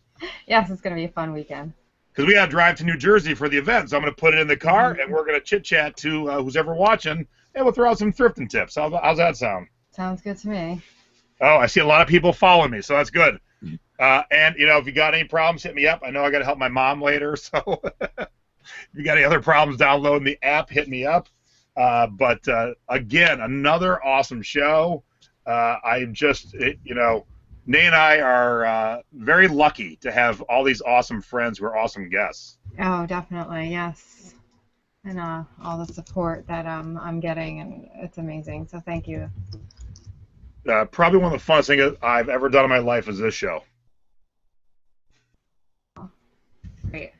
Yes, it's going to be a fun weekend. Because we got to drive to New Jersey for the event, so I'm going to put it in the car, and we're going to chit-chat to who's ever watching, and we'll throw out some thrifting tips. How's that sound? Sounds good to me. Oh, I see a lot of people following me, so that's good. And, if you got any problems, hit me up. I know I got to help my mom later, so if you got any other problems downloading the app, hit me up. But again, another awesome show. I'm just, Nate and I are very lucky to have all these awesome friends who are awesome guests. Oh, definitely, yes. And all the support that I'm getting, and it's amazing. So thank you. Probably one of the funnest things I've ever done in my life is this show. Great.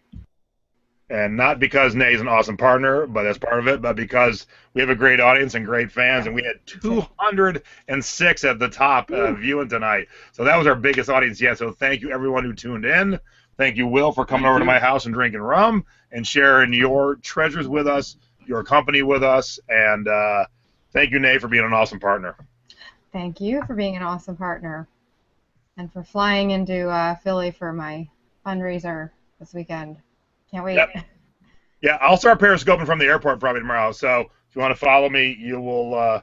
And not because Nate's an awesome partner, but that's part of it, but because we have a great audience and great fans, and we had 206 at the top viewing tonight. So that was our biggest audience yet. So thank you, everyone who tuned in. Thank you, Will, for coming over to my house and drinking rum and sharing your treasures with us, your company with us. And thank you, Nate, for being an awesome partner. Thank you for being an awesome partner and for flying into Philly for my fundraiser this weekend. Can't wait. Yep. Yeah, I'll start periscoping from the airport probably tomorrow. So if you want to follow me, you will.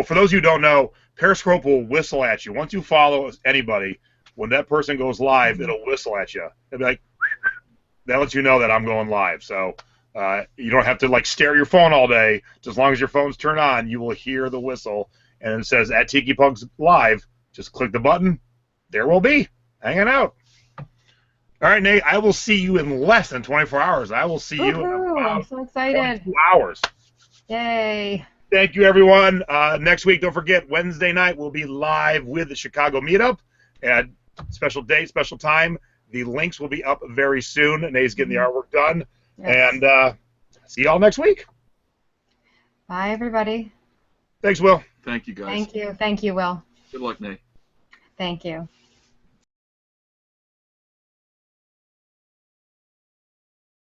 For those of you who don't know, Periscope will whistle at you. Once you follow anybody, when that person goes live, it'll whistle at you. It'll be like, that lets you know that I'm going live. So you don't have to like stare at your phone all day. Just as long as your phone's turned on, you will hear the whistle, and it says at Tiki Punks Live. Just click the button. There we'll be hanging out. All right, Nate, I will see you in less than 24 hours. I will see you in about I'm so excited. 22 hours. Yay. Thank you, everyone. Next week, don't forget, Wednesday night, we'll be live with the Chicago Meetup at special date, special time. The links will be up very soon. Nate's getting the artwork done. Yes. And see you all next week. Bye, everybody. Thanks, Will. Thank you, guys. Thank you. Thank you, Will. Good luck, Nate. Thank you.